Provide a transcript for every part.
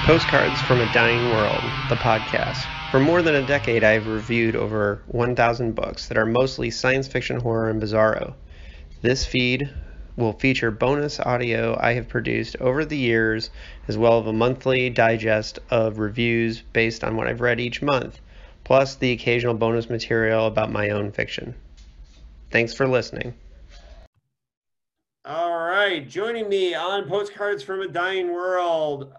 Postcards from a Dying World, the podcast. For more than a decade, I've reviewed over 1,000 books that are mostly science fiction, horror, and bizarro. This feed will feature bonus audio I have produced over the years, as well as a monthly digest of reviews based on what I've read each month, plus the occasional bonus material about my own fiction. Thanks for listening. All right, joining me on Postcards from a Dying World,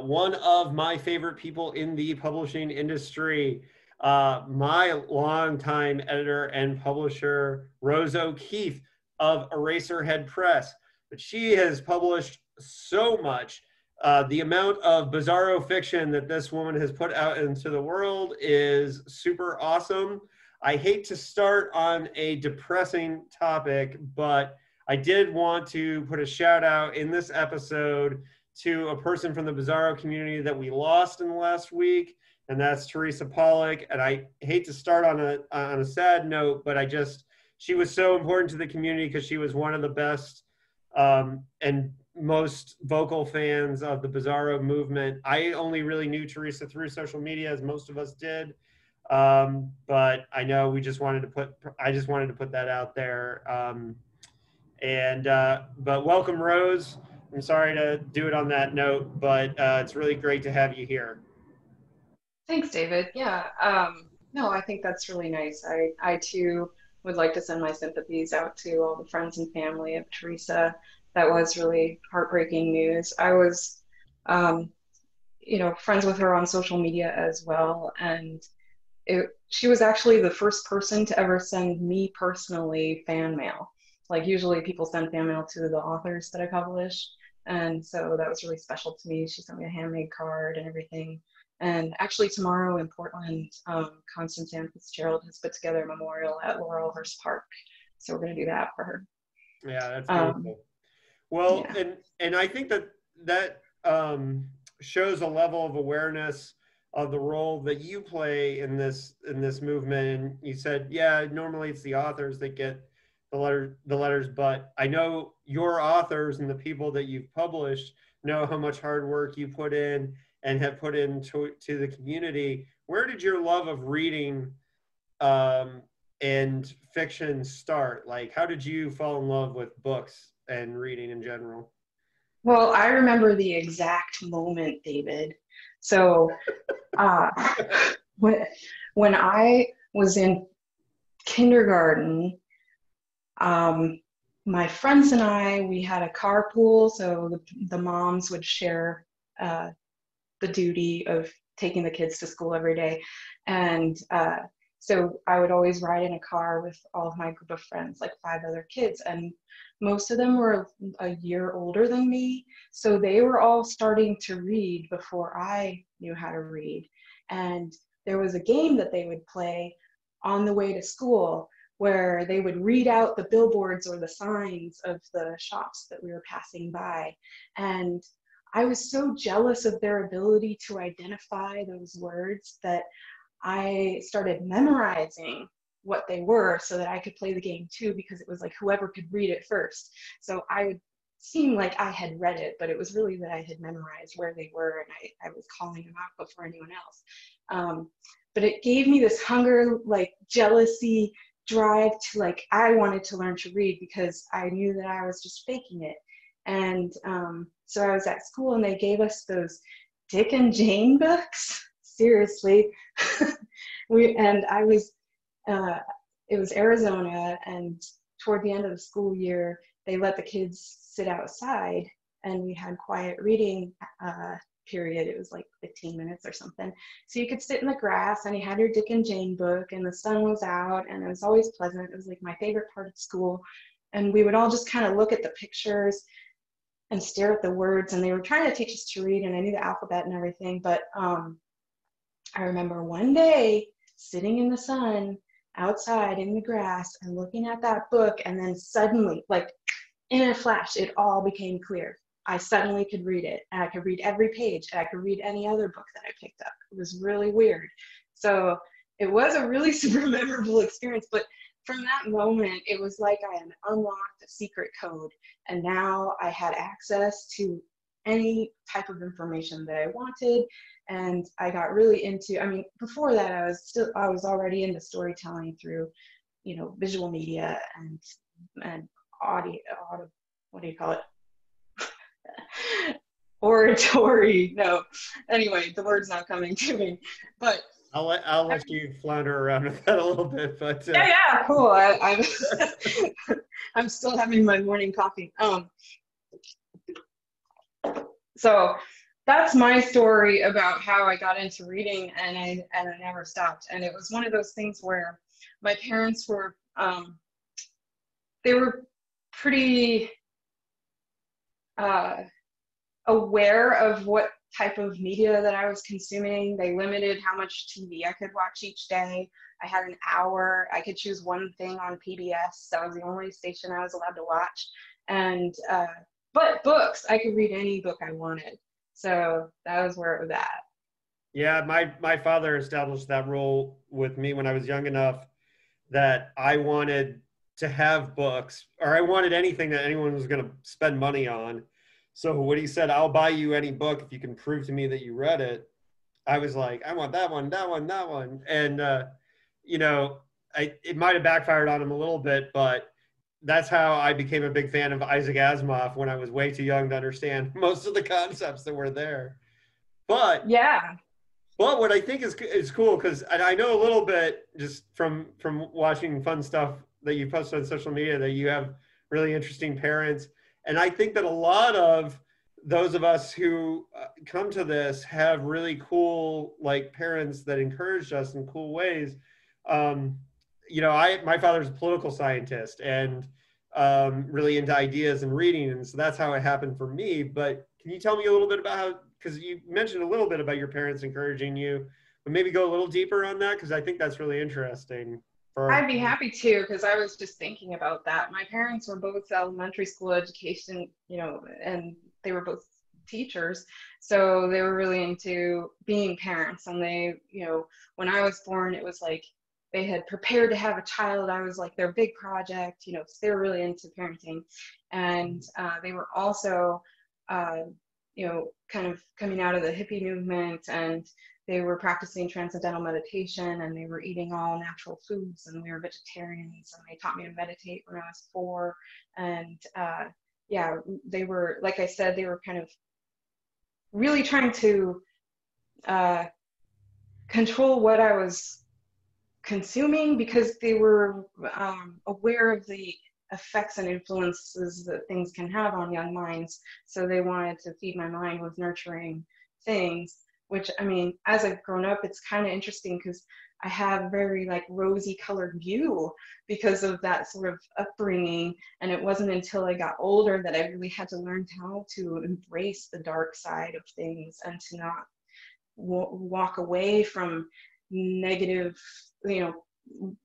one of my favorite people in the publishing industry, my longtime editor and publisher, Rose O'Keefe of Eraserhead Press. But she has published so much. The amount of bizarro fiction that this woman has put out into the world is super awesome. I hate to start on a depressing topic, but I did want to put a shout out in this episode to a person from the Bizarro community that we lost in the last week, and that's Teresa Pollock. And I hate to start on a sad note, but she was so important to the community because she was one of the best and most vocal fans of the Bizarro movement. I only really knew Teresa through social media, as most of us did. But I know I just wanted to put that out there. But welcome, Rose. I'm sorry to do it on that note, but it's really great to have you here. Thanks, David. Yeah, no, I think that's really nice. I too would like to send my sympathies out to all the friends and family of Teresa. That was really heartbreaking news. I was, friends with her on social media as well, and she was actually the first person to ever send me personally fan mail. Like usually people send fan mail to the authors that I publish. And so that was really special to me. She sent me a handmade card and everything. And actually tomorrow in Portland, Constance Ann Fitzgerald has put together a memorial at Laurelhurst Park. So we're going to do that for her. Yeah, that's beautiful. Well, yeah. and I think that shows a level of awareness of the role that you play in this movement. And you said, yeah, normally it's the authors that get the letters, but I know your authors and the people that you've published know how much hard work you put in and have put into the community. Where did your love of reading and fiction start? Like, how did you fall in love with books and reading in general? Well, I remember the exact moment, David. So when I was in kindergarten, my friends and we had a carpool, so the moms would share the duty of taking the kids to school every day. And so I would always ride in a car with all of my group of friends, like 5 other kids, and most of them were a year older than me. So they were all starting to read before I knew how to read. And there was a game that they would play on the way to school where they would read out the billboards or the signs of the shops that we were passing by. And I was so jealous of their ability to identify those words that I started memorizing what they were so that I could play the game too, because it was like whoever could read it first. So I would seem like I had read it, but it was really that I had memorized where they were, and I was calling them out before anyone else. But it gave me this hunger, like jealousy, drive to like, I wanted to learn to read because I knew that I was just faking it. And so I was at school and they gave us those Dick and Jane books. Seriously. It was Arizona, and toward the end of the school year, they let the kids sit outside and we had quiet reading period. It was like 15 minutes or something. So you could sit in the grass and you had your Dick and Jane book and the sun was out and it was always pleasant. It was like my favorite part of school. And we would all just kind of look at the pictures and stare at the words, and they were trying to teach us to read, and I knew the alphabet and everything. But I remember one day sitting in the sun outside in the grass and looking at that book, and then suddenly, like in a flash, it all became clear. I suddenly could read it, and I could read every page, and I could read any other book that I picked up. It was really weird. So it was a really super memorable experience, but from that moment, it was like I had unlocked a secret code, and now I had access to any type of information that I wanted. And I got really into, I mean, before that, I was already into storytelling through, you know, visual media and audio, what do you call it? Oratory. No, anyway, the word's not coming to me, but I'll let you flounder around with that a little bit, but yeah, cool. I'm I'm still having my morning coffee. So that's my story about how I got into reading, and I never stopped. And it was one of those things where my parents were they were pretty aware of what type of media that I was consuming. They limited how much TV I could watch each day. I had an hour. I could choose one thing on PBS. That was the only station I was allowed to watch. And but books, I could read any book I wanted. So that was where it was at. yeah, my father established that rule with me when I was young enough that I wanted to have books, or I wanted anything that anyone was going to spend money on. So when he said, "I'll buy you any book if you can prove to me that you read it," I was like, "I want that one, that one, that one." And you know, it might have backfired on him a little bit, but that's how I became a big fan of Isaac Asimov when I was way too young to understand most of the concepts that were there. But Yeah. But what I think is cool, because I know a little bit just from watching fun stuff that you post on social media, that you have really interesting parents, and I think that a lot of those of us who come to this have really cool like parents that encouraged us in cool ways. Um, you know, my father's a political scientist and really into ideas and reading, and so that's how it happened for me. But can you tell me a little bit about how, because you mentioned a little bit about your parents encouraging you, but maybe go a little deeper on that, because I think that's really interesting. For I'd be happy to, because I was just thinking about that. My parents were both elementary school education, you know, and they were both teachers. So they were really into being parents. And they, you know, when I was born, it was like they had prepared to have a child. I was like their big project, you know, so they were really into parenting. And they were also, uh, you know, kind of coming out of the hippie movement, and they were practicing transcendental meditation, and they were eating all natural foods, and we were vegetarians, and they taught me to meditate when I was 4. And yeah, they were, like I said, they were kind of really trying to uh, control what I was consuming, because they were aware of the effects and influences that things can have on young minds. So they wanted to feed my mind with nurturing things, which, I mean, as I've grown up, it's kind of interesting because I have very like rosy colored view because of that sort of upbringing. And it wasn't until I got older that I really had to learn how to embrace the dark side of things, and to not walk away from negative, you know,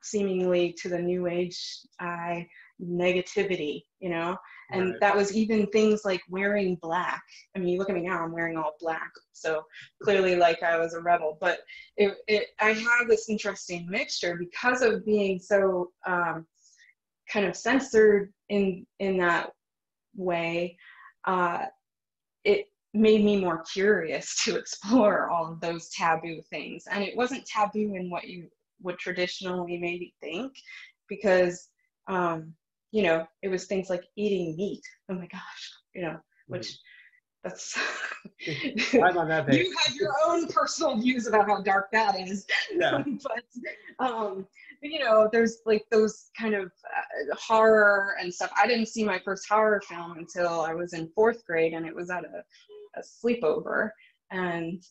seemingly to the new age eye negativity, you know. And right. that was even things like wearing black. I mean, you look at me now, I'm wearing all black, so clearly like I was a rebel. But I have this interesting mixture because of being so kind of censored in that way. It made me more curious to explore all of those taboo things. And it wasn't taboo in what you would traditionally maybe think, because you know, it was things like eating meat. Oh my gosh, you know, which that's I'm on that page. you have your own personal views about how dark that is. Yeah. But you know, there's like those kind of horror and stuff. I didn't see my first horror film until I was in 4th grade, and it was at a sleepover, and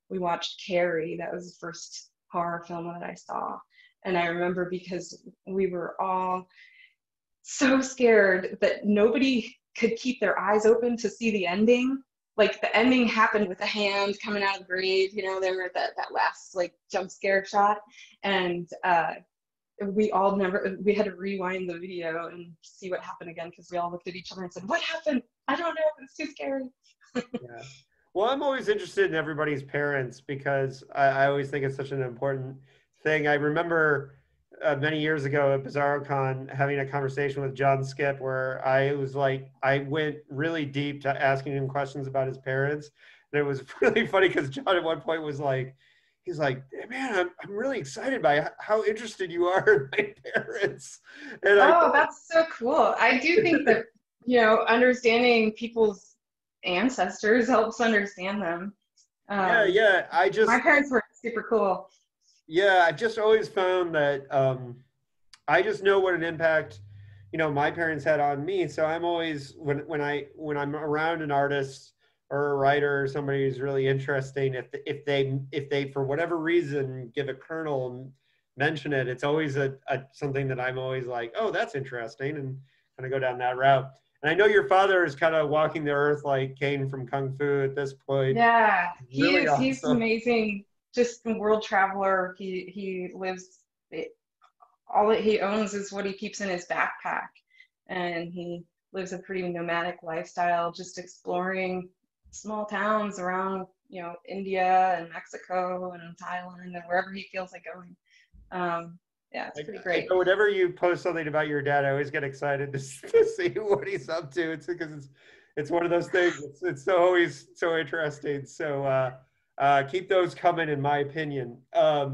we watched Carrie. That was the first horror film that I saw. And I remember because we were all so scared that nobody could keep their eyes open to see the ending. Like the ending happened with a hand coming out of the grave, you know, there were that last like jump scare shot. And we had to rewind the video and see what happened again, because we all looked at each other and said, "What happened? I don't know, it's too scary." Yeah. Well, I'm always interested in everybody's parents, because I always think it's such an important thing. I remember many years ago at BizarroCon having a conversation with John Skip where I was like, I went really deep to asking him questions about his parents. And it was really funny because John at one point was like, he's like, "Hey, man, I'm really excited by how interested you are in my parents." And I, Oh, that's so cool. I do think that, understanding people's ancestors helps understand them. yeah, Um, yeah, my parents were super cool. yeah, I've just always found that I just know what an impact, my parents had on me. So I'm always when I'm around an artist or a writer or somebody who's really interesting, if they for whatever reason give a kernel and mention it, it's always a something that I'm always like, oh, that's interesting, and kind of go down that route. And I know your father is kind of walking the earth like Kane from Kung Fu at this point. Yeah, Really he's awesome. amazing. Just a world traveler. He lives all that he owns is what he keeps in his backpack, and he lives a pretty nomadic lifestyle, just exploring small towns around India and Mexico and Thailand and wherever he feels like going. Yeah, it's pretty I great. know whenever you post something about your dad, I always get excited to see what he's up to. It's because it's one of those things. It's so always so interesting. So keep those coming, in my opinion. But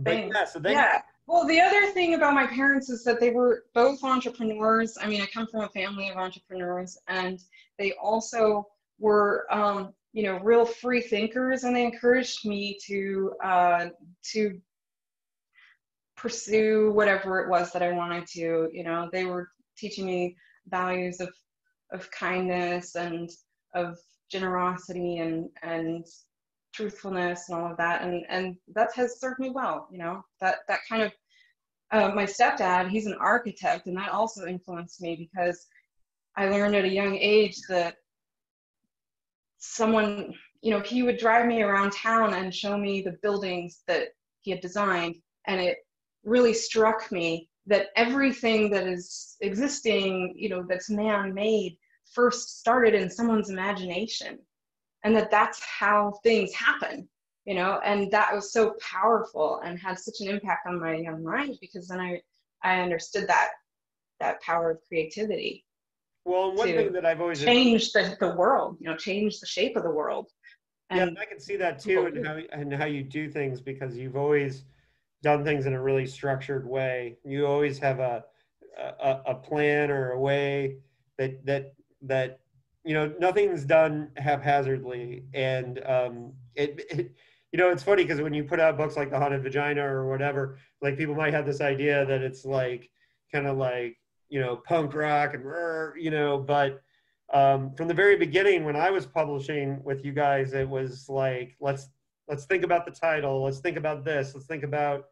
yeah, Thanks. so then Yeah. Well, the other thing about my parents is that they were both entrepreneurs. I mean, I come from a family of entrepreneurs, and they also were, real free thinkers, and they encouraged me to pursue whatever it was that I wanted to. They were teaching me values of kindness and of generosity and truthfulness and all of that, and that has served me well. That kind of my stepdad, he's an architect, and that also influenced me because I learned at a young age that someone, he would drive me around town and show me the buildings that he had designed, and it really struck me that everything that is existing, that's man-made, first started in someone's imagination, and that's how things happen. And that was so powerful and had such an impact on my young mind, because then I understood that power of creativity well, one thing to that I've always change the world, change the shape of the world. yeah, And I can see that too, people and do. how you do things because you've always done things in a really structured way. You always have a plan or a way that nothing's done haphazardly, and it's funny because when you put out books like The Haunted Vagina or whatever, like people might have this idea that it's like kind of like punk rock and but from the very beginning when I was publishing with you guys, it was like let's think about the title, let's think about this, let's think about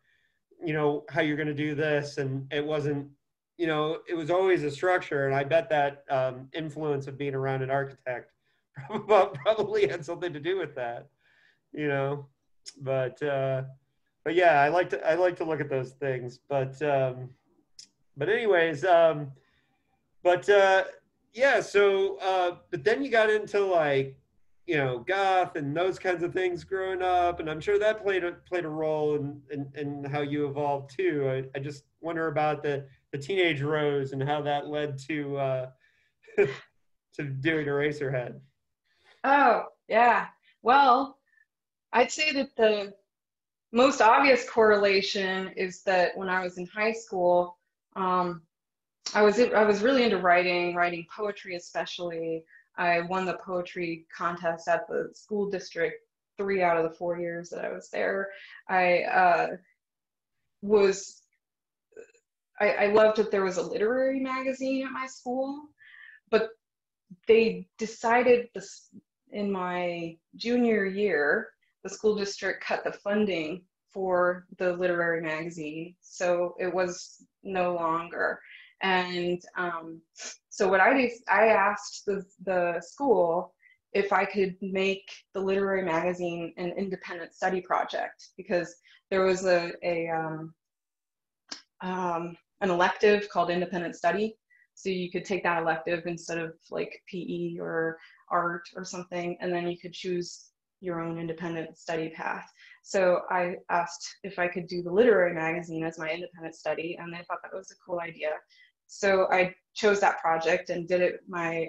how you're going to do this, and it wasn't it was always a structure, and I bet that influence of being around an architect probably had something to do with that, you know but yeah, I like to look at those things, but anyways, but yeah, so but then you got into like goth and those kinds of things growing up, and I'm sure that played a role in how you evolved too. I just wonder about the teenage Rose and how that led to to doing Eraserhead. Oh, yeah. Well, I'd say that the most obvious correlation is that when I was in high school, um, I was really into writing poetry especially. I won the poetry contest at the school district 3 out of the 4 years that I was there. I was I loved that there was a literary magazine at my school, but they decided this in my junior year, the school district cut the funding for the literary magazine, so it was no longer. And so what I did, I asked the school if I could make the literary magazine an independent study project, because there was an elective called independent study. So you could take that elective instead of like PE or art or something, and then you could choose your own independent study path. So I asked if I could do the literary magazine as my independent study, and they thought that was a cool idea. So I chose that project and did it my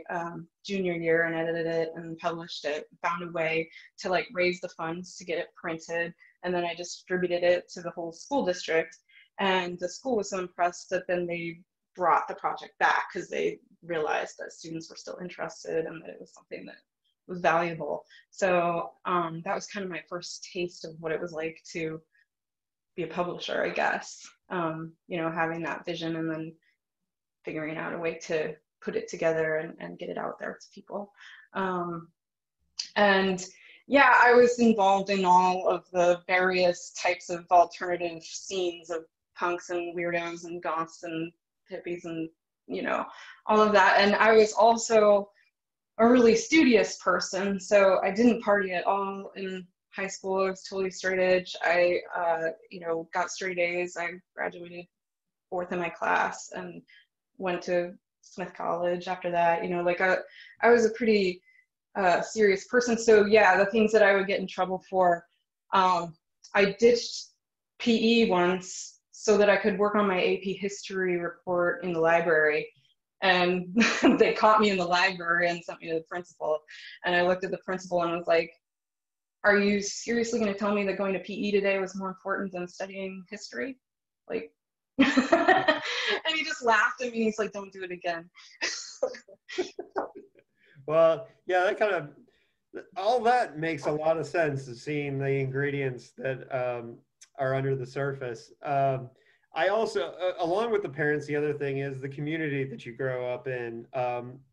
junior year and edited it and published it, found a way to like raise the funds to get it printed. And then I distributed it to the whole school district. And the school was so impressed that then they brought the project back because they realized that students were still interested and that it was something that was valuable. So that was kind of my first taste of what it was like to be a publisher, I guess. You know, having that vision and then figuring out a way to put it together and get it out there to people. And yeah, I was involved in all of the various types of alternative scenes of punks and weirdos and goths and hippies and, you know, all of that. And I was also a really studious person, so I didn't party at all in high school. I was totally straight edge. I, you know, got straight A's. I graduated 4th in my class and went to Smith College after that. You know, like I was a pretty serious person. So yeah, the things that I would get in trouble for, I ditched PE once so that I could work on my AP history report in the library. And they caught me in the library and sent me to the principal. And I looked at the principal and was like, are you seriously going to tell me that going to PE today was more important than studying history? Like, and he just laughed at me. He's like, don't do it again. Well, yeah, that kind of, all that makes a lot of sense, seeing the ingredients that are under the surface. I also, along with the parents, the other thing is the community that you grow up in.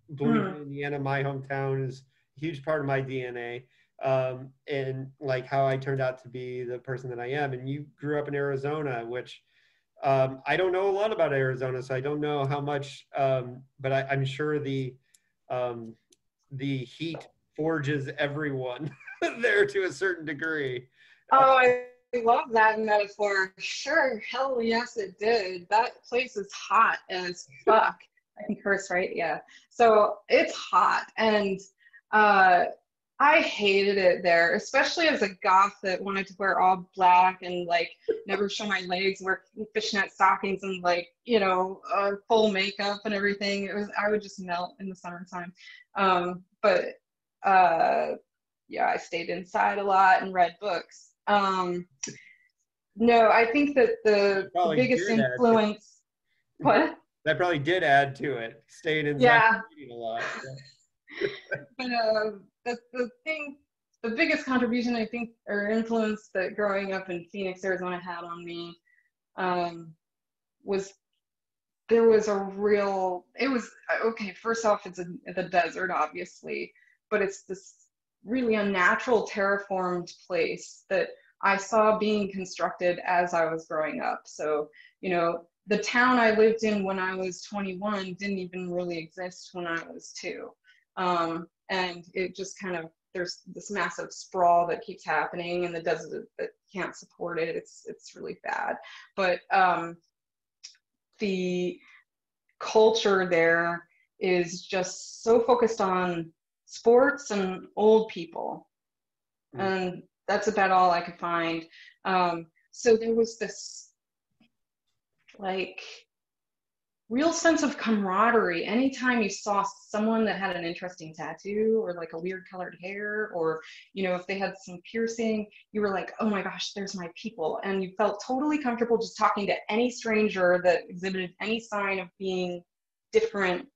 Bloomington, Indiana, my hometown, is a huge part of my DNA. And like how I turned out to be the person that I am. And you grew up in Arizona, which I don't know a lot about Arizona, so I don't know how much, but I'm sure the heat forges everyone there to a certain degree. Oh, I love that metaphor. Sure, hell yes, it did. That place is hot as fuck. I can curse, right? Yeah. So it's hot, and I hated it there, especially as a goth that wanted to wear all black and like never show my legs, wear fishnet stockings and like, you know, full makeup and everything. I would just melt in the summertime. But yeah, I stayed inside a lot and read books. No, I think that the biggest influence, what? That probably did add to it, staying inside yeah. reading a lot. Yeah. But the biggest contribution I think or influence that growing up in Phoenix, Arizona had on me was there was a real, it was, okay, first off, it's the desert, obviously, but it's this really unnatural terraformed place that I saw being constructed as I was growing up. So, you know, the town I lived in when I was 21 didn't even really exist when I was 2. And it just kind of, there's this massive sprawl that keeps happening and the desert that can't support it. It's really bad. But the culture there is just so focused on sports and old people. And that's about all I could find. So there was this like real sense of camaraderie. Anytime you saw someone that had an interesting tattoo or like a weird colored hair, or, you know, if they had some piercing, you were like, oh my gosh, there's my people. And you felt totally comfortable just talking to any stranger that exhibited any sign of being different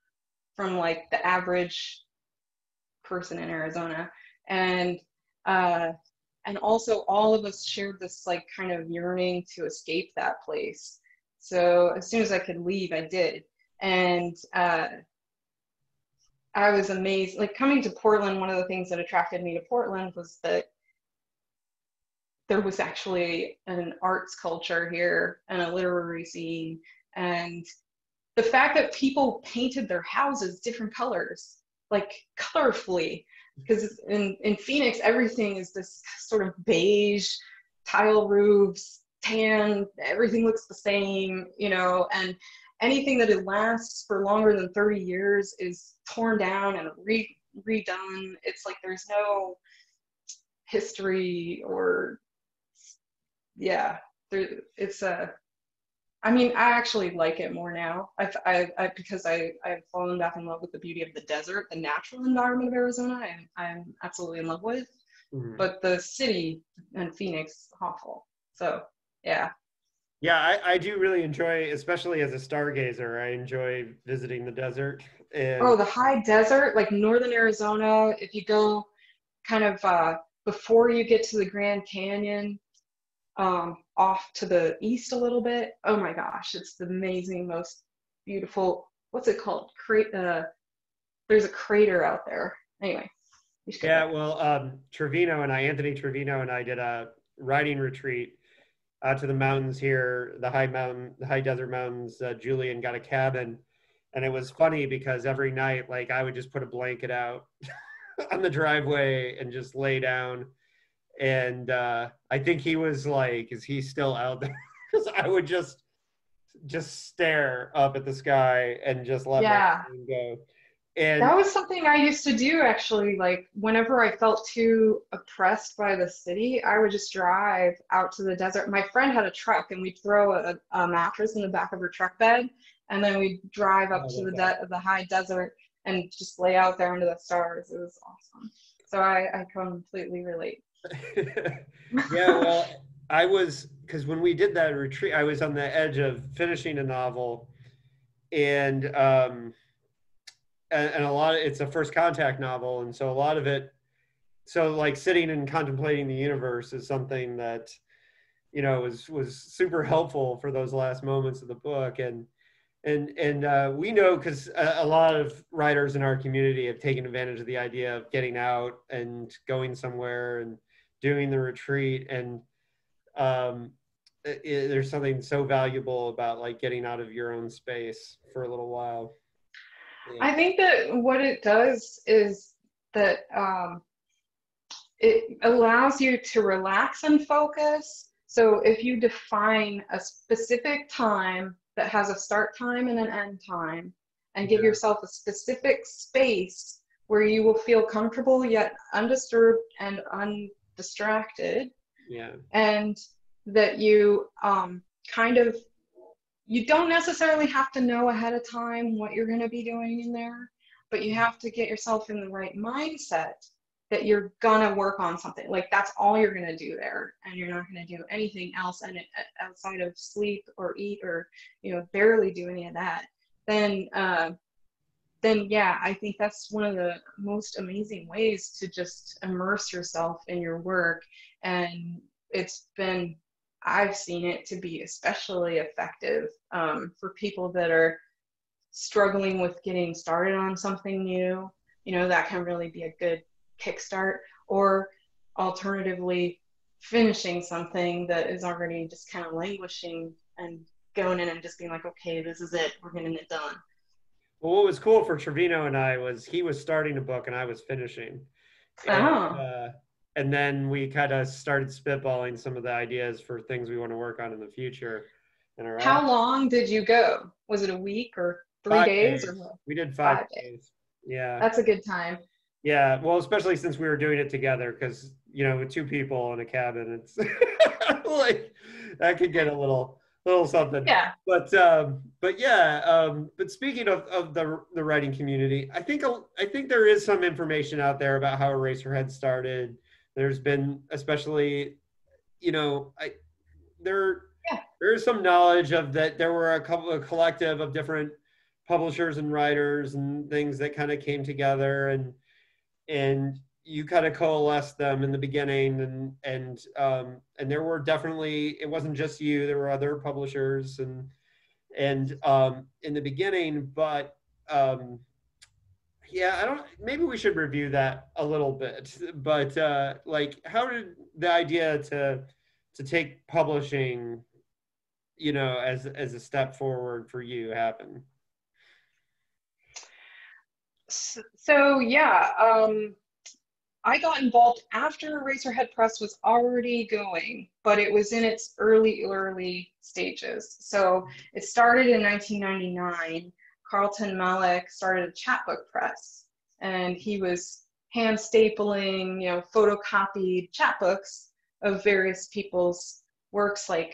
from like the average person in Arizona. And also all of us shared this like kind of yearning to escape that place. So as soon as I could leave, I did. And I was amazed. Like coming to Portland, one of the things that attracted me to Portland was that there was actually an arts culture here and a literary scene. And the fact that people painted their houses different colors, like colorfully, because in Phoenix, everything is this sort of beige, tile roofs, tan, everything looks the same, you know, and anything that lasts for longer than 30 years is torn down and redone. It's like there's no history or yeah, it's a. I mean, I actually like it more now. Because I've fallen back in love with the beauty of the desert, the natural environment of Arizona. I'm absolutely in love with. Mhm. But the city and Phoenix, awful. So yeah. Yeah, I do really enjoy, especially as a stargazer, I enjoy visiting the desert. And Oh, the high desert, like northern Arizona. If you go kind of before you get to the Grand Canyon, off to the east a little bit. Oh my gosh, it's the amazing, most beautiful. What's it called? There's a crater out there. Anyway, you should go yeah, there. well, Anthony Trevino and I did a riding retreat out to the mountains here, the high desert mountains. Julian got a cabin, and it was funny because every night, like I would just put a blanket out on the driveway and just lay down. And I think he was like, "Is he still out there?" Because I would just stare up at the sky and just let my Yeah, mind go. And that was something I used to do actually. Like whenever I felt too oppressed by the city, I would just drive out to the desert. My friend had a truck, and we'd throw a mattress in the back of her truck bed, and then we'd drive I up to love that. the high desert and just lay out there under the stars. It was awesome. So I completely relate. Yeah, well, I was because when we did that retreat, I was on the edge of finishing a novel, and and a lot of it's a first contact novel, and so a lot of it, so like sitting and contemplating the universe is something that was super helpful for those last moments of the book. And we know because a lot of writers in our community have taken advantage of the idea of getting out and going somewhere and doing the retreat. And um, there's something so valuable about like getting out of your own space for a little while. Yeah. I think that what it does is that it allows you to relax and focus. So if you define a specific time that has a start time and an end time, and give Yeah. yourself a specific space where you will feel comfortable yet undisturbed and undistracted, Yeah. and that you kind of you don't necessarily have to know ahead of time what you're going to be doing in there, but you have to get yourself in the right mindset that you're going to work on something. Like that's all you're going to do there, and you're not going to do anything else and outside of sleep or eat or barely do any of that. Then yeah, I think that's one of the most amazing ways to just immerse yourself in your work. And it's been, I've seen it to be especially effective for people that are struggling with getting started on something new. That can really be a good kickstart. Or alternatively, finishing something that is already just kind of languishing and going in and just being like, okay, this is it, we're getting it done. Well, what was cool for Trevino and I was he was starting a book and I was finishing. And Oh. uh, and then we kind of started spitballing some of the ideas for things we want to work on in the future. And our How long did you go? Was it a week or three 5 days. days or what? We did five 5 days. days. Yeah. That's a good time. Yeah. Well, especially since we were doing it together, because with two people in a cabin, it's like that could get a little something. Yeah. But yeah. But speaking of the writing community, I think there is some information out there about how Eraserhead started. There's been, especially, I there Yeah. there's some knowledge of that there were a collective of different publishers and writers and things that kind of came together, and you kind of coalesced them in the beginning, and there were definitely, it wasn't just you, there were other publishers and in the beginning. But yeah, I don't, maybe we should review that a little bit. But like, how did the idea to take publishing, as a step forward for you happen? So yeah, I got involved after Eraserhead Press was already going, but it was in its early stages. So it started in 1999. Carlton Malik started a chapbook press, and he was hand stapling, photocopied chapbooks of various people's works like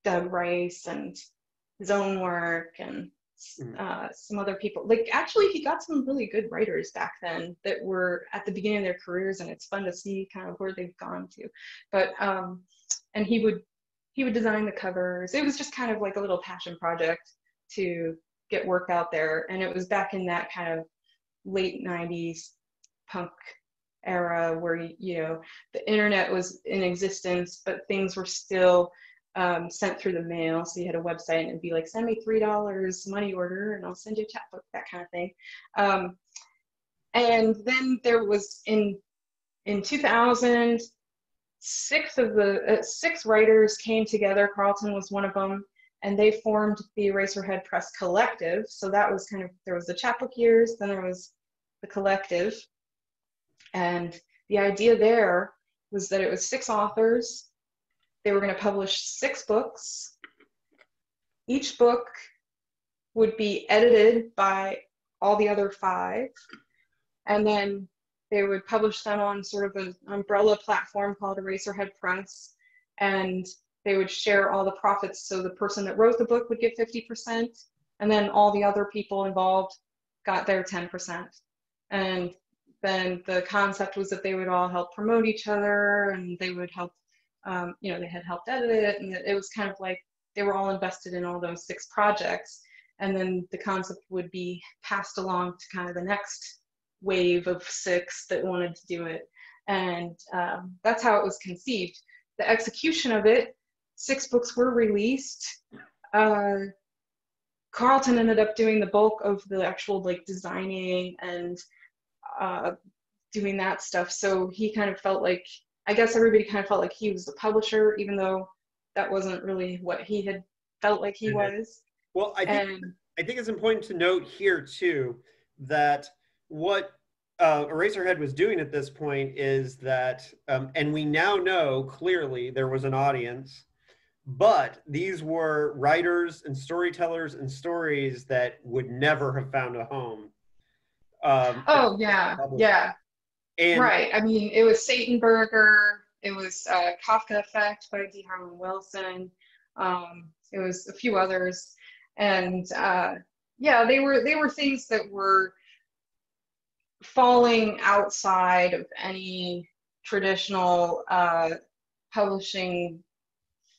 Doug Rice and his own work, and some other people. Like, actually, he got some really good writers back then that were at the beginning of their careers, and it's fun to see kind of where they've gone to. But and he would design the covers. It was just kind of like a little passion project to get work out there, and it was back in that kind of late 90s punk era where, you know, the internet was in existence, but things were still sent through the mail. So you had a website and it'd be like, send me $3 money order and I'll send you a chapbook, that kind of thing. And then there was in 2000, six writers came together. Carlton was one of them, and they formed the Eraserhead Press Collective. So that was kind of, there was the chapbook years, then there was the collective. And the idea there was that it was 6 authors. They were going to publish 6 books. Each book would be edited by all the other 5. And then they would publish them on sort of an umbrella platform called Eraserhead Press. And they would share all the profits. So the person that wrote the book would get 50%. And then all the other people involved got their 10%. And then the concept was that they would all help promote each other, and they would help, you know, they had helped edit it, and it was kind of like they were all invested in all those 6 projects. And then the concept would be passed along to kind of the next wave of 6 that wanted to do it. And that's how it was conceived. The execution of it, 6 books were released. Carlton ended up doing the bulk of the actual like designing and doing that stuff. So he kind of felt like, I guess everybody kind of felt like he was the publisher, even though that wasn't really what he had felt like he was. Well, I think it's important to note here too that what Eraserhead was doing at this point is that, and we now know clearly there was an audience, but these were writers and storytellers and stories that would never have found a home. Oh yeah, yeah. And, right. I mean, it was Satanberger. It was Kafka Effect by D. Harlan Wilson. It was a few others, and yeah, they were things that were falling outside of any traditional publishing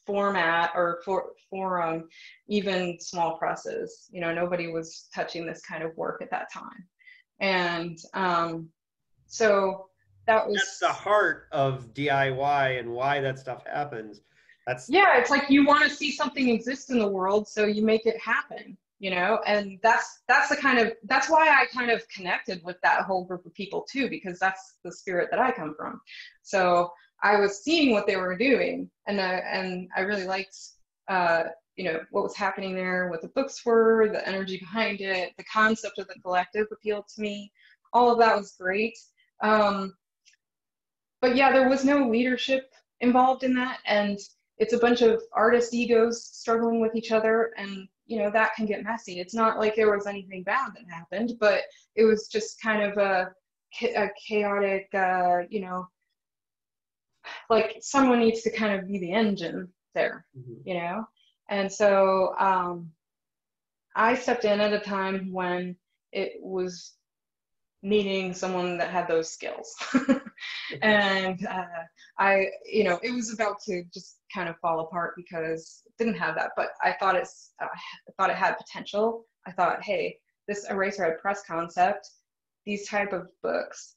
format or forum, even small presses. You know, nobody was touching this kind of work at that time, and so that's the heart of DIY and why that stuff happens. Yeah, it's like you want to see something exist in the world, so you make it happen, you know. And that's why I kind of connected with that whole group of people too, because that's the spirit that I come from. So I was seeing what they were doing, and I really liked you know, what was happening there, what the books were, the energy behind it, the concept of the collective appealed to me. All of that was great. But yeah, there was no leadership involved in that, and it's a bunch of artist egos struggling with each other, and you know, that can get messy. It's not like there was anything bad that happened, but it was just kind of a chaotic, you know, like someone needs to kind of be the engine there, you know. And so I stepped in at a time when it was needing someone that had those skills. And you know, it was about to just kind of fall apart because it didn't have that, but I thought it had potential. I thought, hey, this Eraserhead Press concept, these type of books,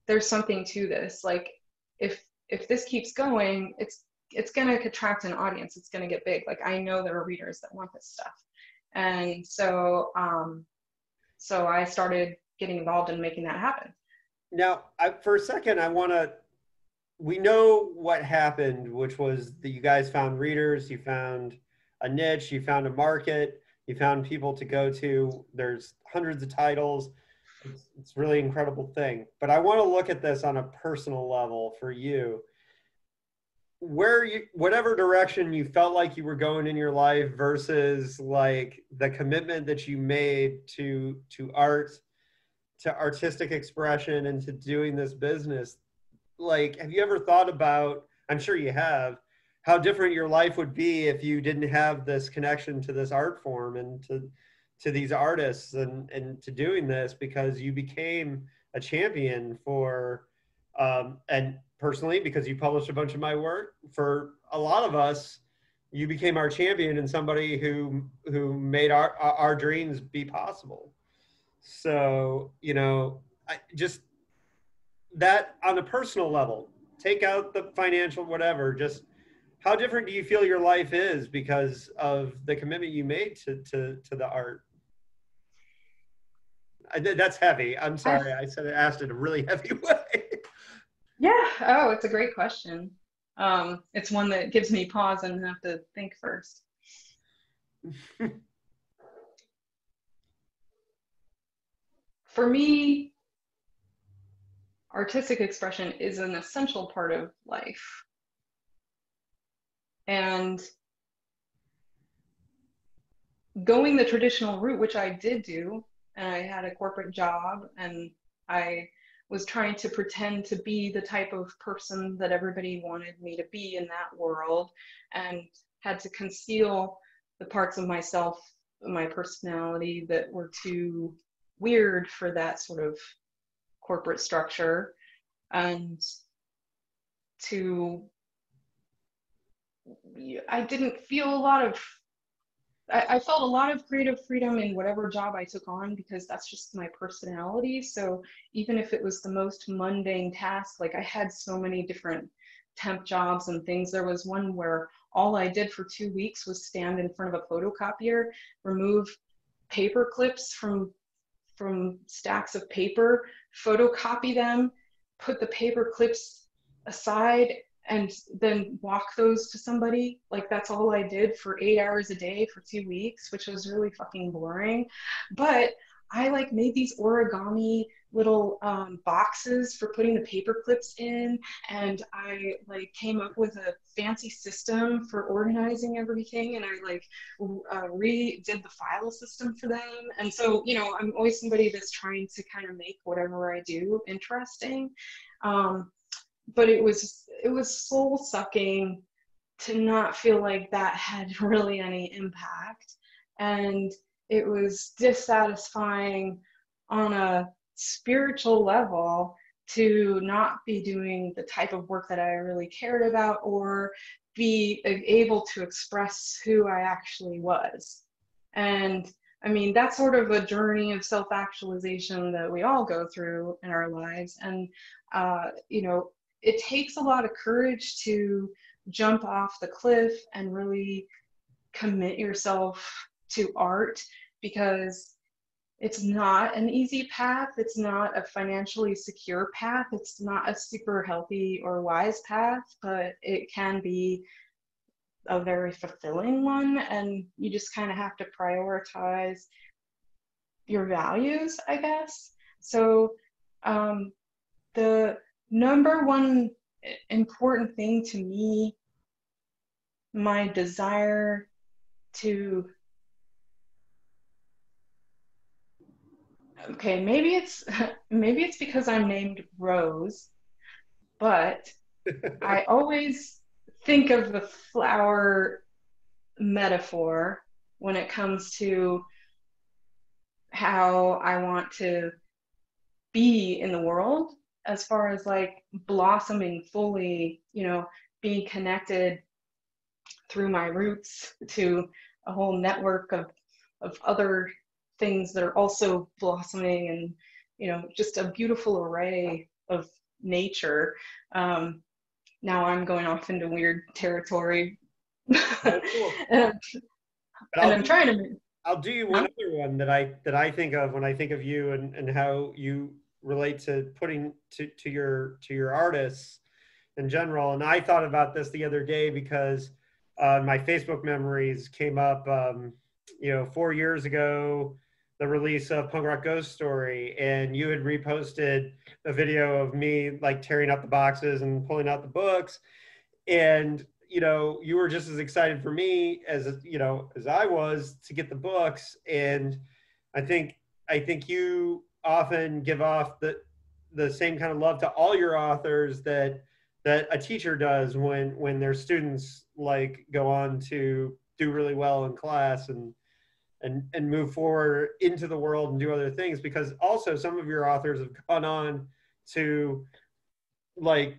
there's something to this. Like, if this keeps going, it's going to attract an audience. It's going to get big. Like, I know there are readers that want this stuff. And so so I started getting involved in making that happen. Now, for a second, we know what happened, which was that you guys found readers, you found a niche, you found a market, you found people to go to. There's hundreds of titles. It's really incredible thing. But I want to look at this on a personal level for you. Whatever direction you felt like you were going in your life versus like the commitment that you made to art, to artistic expression, and to doing this business, like, have you ever thought about, I'm sure you have how different your life would be if you didn't have this connection to this art form and to these artists and to doing this, because you became a champion for and personally, because you published a bunch of my work, for a lot of us, you became our champion and somebody who made our dreams be possible. So, you know, I just, that on a personal level, take out the financial whatever, just how different do you feel your life is because of the commitment you made to the art? That's heavy. I'm sorry. I said it, asked it a really heavy way. Yeah. Oh, it's a great question. It's one that gives me pause and have to think first. For me, artistic expression is an essential part of life. And going the traditional route, which I did do, and I had a corporate job, and I was trying to pretend to be the type of person that everybody wanted me to be in that world, and had to conceal the parts of myself, my personality that were too weird for that sort of corporate structure, and to I didn't feel a lot of I felt a lot of creative freedom in whatever job I took on because that's just my personality. So even if it was the most mundane task, like I had so many different temp jobs and things. There was one where all I did for 2 weeks was stand in front of a photocopier, remove paper clips from stacks of paper, photocopy them, put the paper clips aside, and then walk those to somebody. Like that's all I did for 8 hours a day for 2 weeks, which was really fucking boring. But I like made these origami little boxes for putting the paper clips in, and I like came up with a fancy system for organizing everything, and I like redid the file system for them. And so, you know, I'm always somebody that's trying to kind of make whatever I do interesting. But it was soul sucking to not feel like that had really any impact, and it was dissatisfying on a spiritual level to not be doing the type of work that I really cared about or be able to express who I actually was. And I mean, that's sort of a journey of self-actualization that we all go through in our lives. And, you know, it takes a lot of courage to jump off the cliff and really commit yourself to art, because it's not an easy path. It's not a financially secure path. It's not a super healthy or wise path, but it can be a very fulfilling one. And you just kind of have to prioritize your values, I guess. So the number one important thing to me, my desire to, okay, maybe it's because I'm named Rose, but I always think of the flower metaphor when it comes to how I want to be in the world, as far as like blossoming fully, you know, being connected through my roots to a whole network of other things that are also blossoming, and you know, just a beautiful array of nature. Now I'm going off into weird territory. Cool. and, I'm trying to. I'll do you one other one that I think of when I think of you and how you relate to putting to your artists in general. And I thought about this the other day because my Facebook memories came up, you know, 4 years ago, the release of Punk Rock Ghost Story, and you had reposted a video of me like tearing up the boxes and pulling out the books, and you know, you were just as excited for me as, you know, as I was to get the books. And I think you often give off the same kind of love to all your authors that that a teacher does when their students like go on to do really well in class and move forward into the world and do other things. Because also some of your authors have gone on to like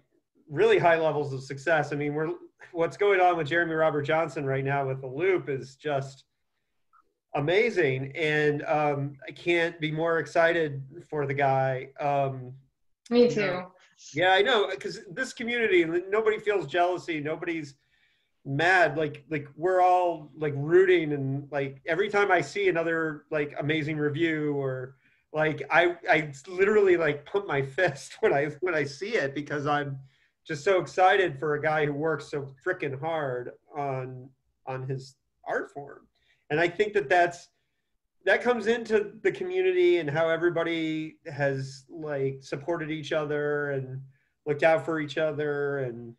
really high levels of success. I mean, what's going on with Jeremy Robert Johnson right now with The Loop is just amazing, and I can't be more excited for the guy. Me You know, too. yeah, I know, because this community, nobody feels jealousy, nobody's mad. Like we're all like rooting, and like every time I see another like amazing review, or like I literally like pump my fist when I see it, because I'm just so excited for a guy who works so freaking hard on his art form. And I think that comes into the community and how everybody has like supported each other and looked out for each other. And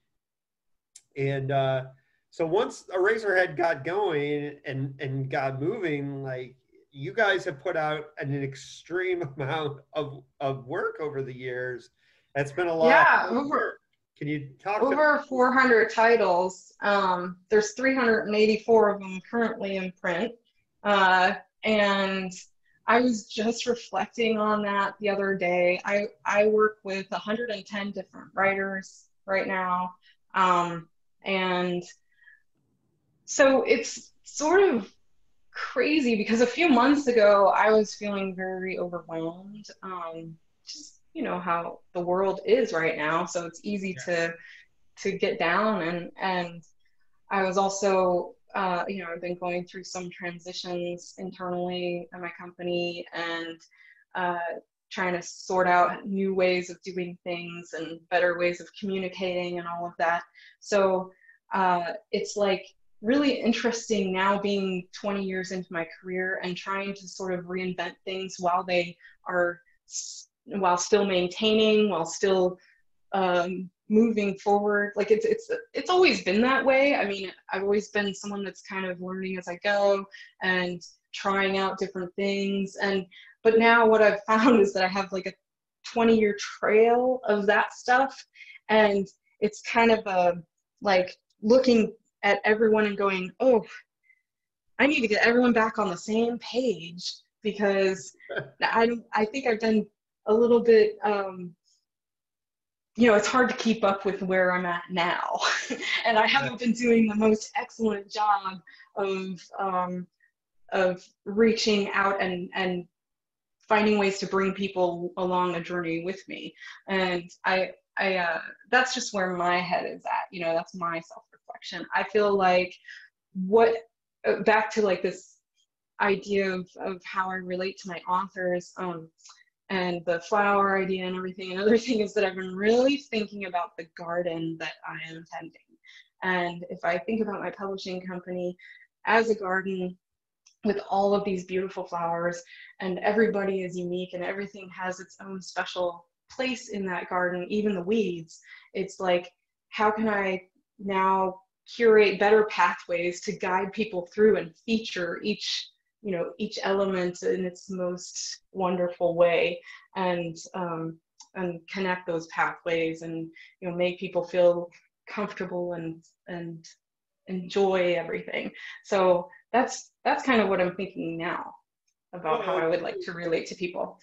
so once Eraserhead got going and got moving, like you guys have put out an extreme amount of work over the years. That's been a lot Yeah, of work. Can you talk to? over 400 titles. There's 384 of them currently in print. And I was just reflecting on that the other day. I work with 110 different writers right now. And so it's sort of crazy because a few months ago I was feeling very overwhelmed. Just how the world is right now, so it's easy to get down, and I was also I've been going through some transitions internally at my company, and uh, trying to sort out new ways of doing things and better ways of communicating and all of that. So it's like really interesting now being 20 years into my career and trying to sort of reinvent things while they are while still maintaining, while still moving forward. Like it's always been that way. I mean, I've always been someone that's kind of learning as I go and trying out different things. But now what I've found is that I have like a 20-year trail of that stuff, and it's kind of like looking at everyone and going, oh, I need to get everyone back on the same page, because I think I've done a little bit, it's hard to keep up with where I'm at now. And I haven't been doing the most excellent job of reaching out and finding ways to bring people along a journey with me. And I that's just where my head is at. That's my self-reflection. I feel like back to like this idea of how I relate to my authors, and the flower idea and everything. Another thing is that I've been really thinking about the garden that I am tending. And if I think about my publishing company as a garden with all of these beautiful flowers, and everybody is unique and everything has its own special place in that garden, even the weeds, it's like, how can I now curate better pathways to guide people through and feature each element in its most wonderful way, and connect those pathways, and make people feel comfortable and enjoy everything. So that's kind of what I'm thinking now about how I would like to relate to people.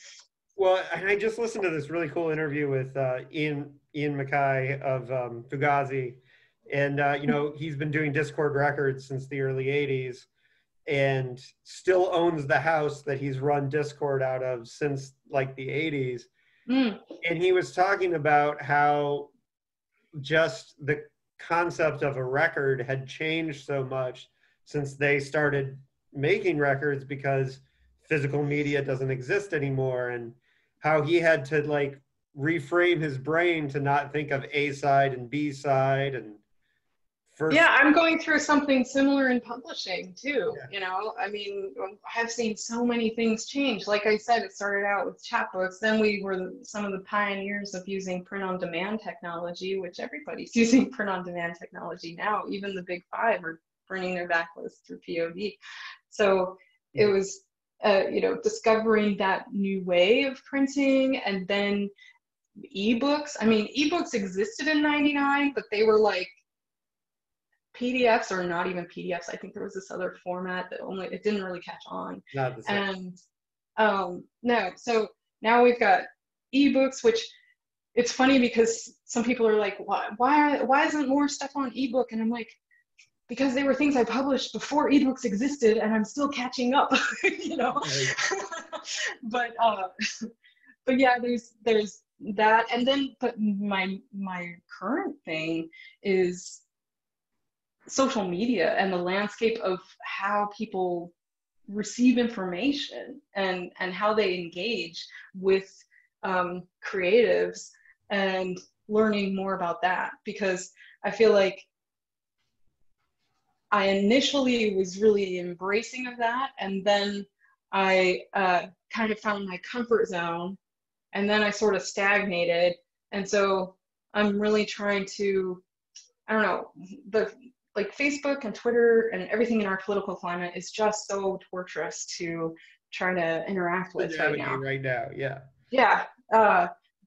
Well, and I just listened to this really cool interview with Ian Mackay of Fugazi, and he's been doing Discord Records since the early '80s, and still owns the house that he's run Discord out of since like the '80s. Mm. And he was talking about how just the concept of a record had changed so much since they started making records, because physical media doesn't exist anymore, and how he had to like reframe his brain to not think of A side and B side and first. Yeah, I'm going through something similar in publishing too. Yeah. I mean, I've seen so many things change. Like I said, it started out with chapbooks. Then we were some of the pioneers of using print-on-demand technology, which everybody's using print-on-demand technology now. Even the big five are printing their backlists through POD. So it was, discovering that new way of printing, and then ebooks. I mean, ebooks existed in 99, but they were like PDFs or not even PDFs. I think there was this other format that only, it didn't really catch on. Not the same. And no, so now we've got ebooks, which it's funny because some people are like, why isn't more stuff on ebook? And I'm like, because they were things I published before ebooks existed, and I'm still catching up, you know. Right. But yeah, there's that, and then but my current thing is social media and the landscape of how people receive information and how they engage with creatives, and learning more about that, because I feel like I initially was really embracing of that, and then I kind of found my comfort zone, and then I sort of stagnated, and so I'm really trying to, I don't know, like Facebook and Twitter and everything in our political climate is just so torturous to try to interact with right now. Yeah. Yeah,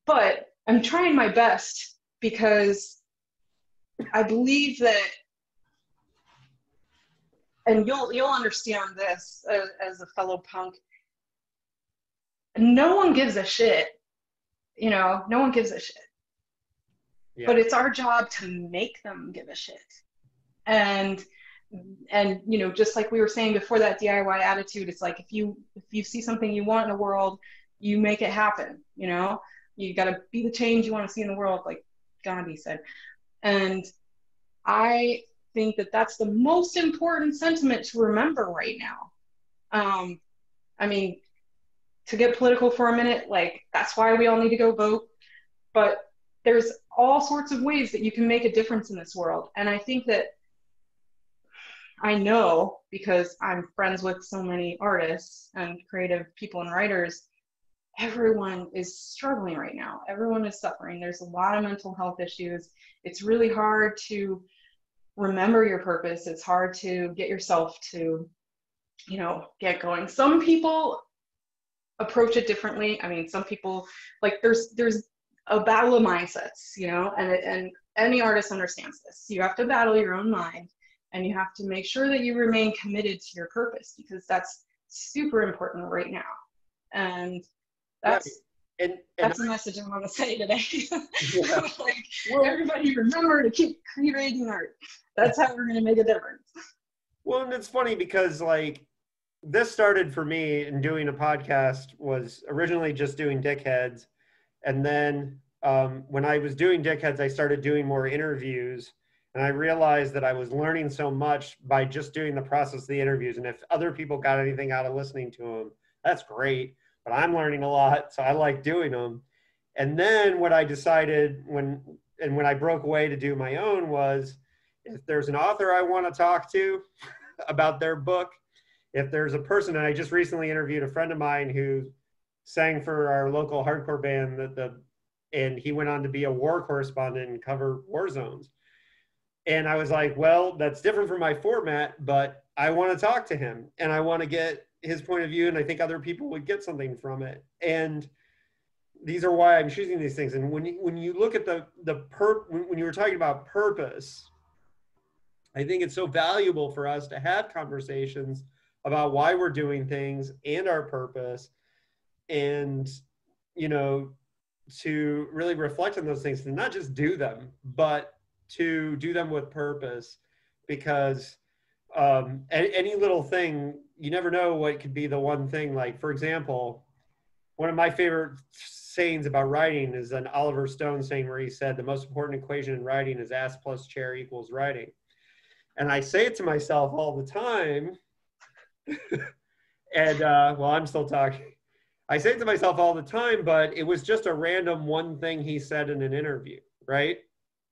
but I'm trying my best, because I believe that, and you'll understand this as a fellow punk, no one gives a shit, you know, no one gives a shit. Yeah. But it's our job to make them give a shit. And you know, just like we were saying before, that DIY attitude, it's like if you see something you want in the world, you make it happen, you know? You got to be the change you want to see in the world, like Gandhi said. And I think that that's the most important sentiment to remember right now. I mean, to get political for a minute, like, that's why we all need to go vote. But there's all sorts of ways that you can make a difference in this world. And I think that, I know, because I'm friends with so many artists and creative people and writers, everyone is struggling right now. Everyone is suffering. There's a lot of mental health issues. It's really hard to remember your purpose. It's hard to get yourself to, you know, get going. Some people approach it differently. I mean, some people, like, there's a battle of mindsets, you know, and any artist understands this. You have to battle your own mind, and you have to make sure that you remain committed to your purpose, because that's super important right now. And that's that's the message I want to say today. Yeah. Like, well, everybody remember to keep creating art. That's how we're going to make a difference. Well, and it's funny because, like, this started for me in doing a podcast was originally just doing Dickheads. And then when I was doing Dickheads, I started doing more interviews. And I realized that I was learning so much by just doing the process of the interviews. And if other people got anything out of listening to them, that's great. But I'm learning a lot, so I like doing them. And then what I decided when I broke away to do my own was, if there's an author I want to talk to about their book, if there's a person, and I just recently interviewed a friend of mine who sang for our local hardcore band, and he went on to be a war correspondent and cover war zones. And I was like, well, that's different from my format, but I want to talk to him and I want to get his point of view, and I think other people would get something from it. And these are why I'm choosing these things. And when you look at when you were talking about purpose, I think it's so valuable for us to have conversations about why we're doing things and our purpose, and, you know, to really reflect on those things, to not just do them, but to do them with purpose, because any little thing, you never know what could be the one thing. Like, for example, one of my favorite sayings about writing is an Oliver Stone saying, where he said, the most important equation in writing is ass plus chair equals writing. And I say it to myself all the time. And well, I'm still talking. I say it to myself all the time, but it was just a random one thing he said in an interview, right?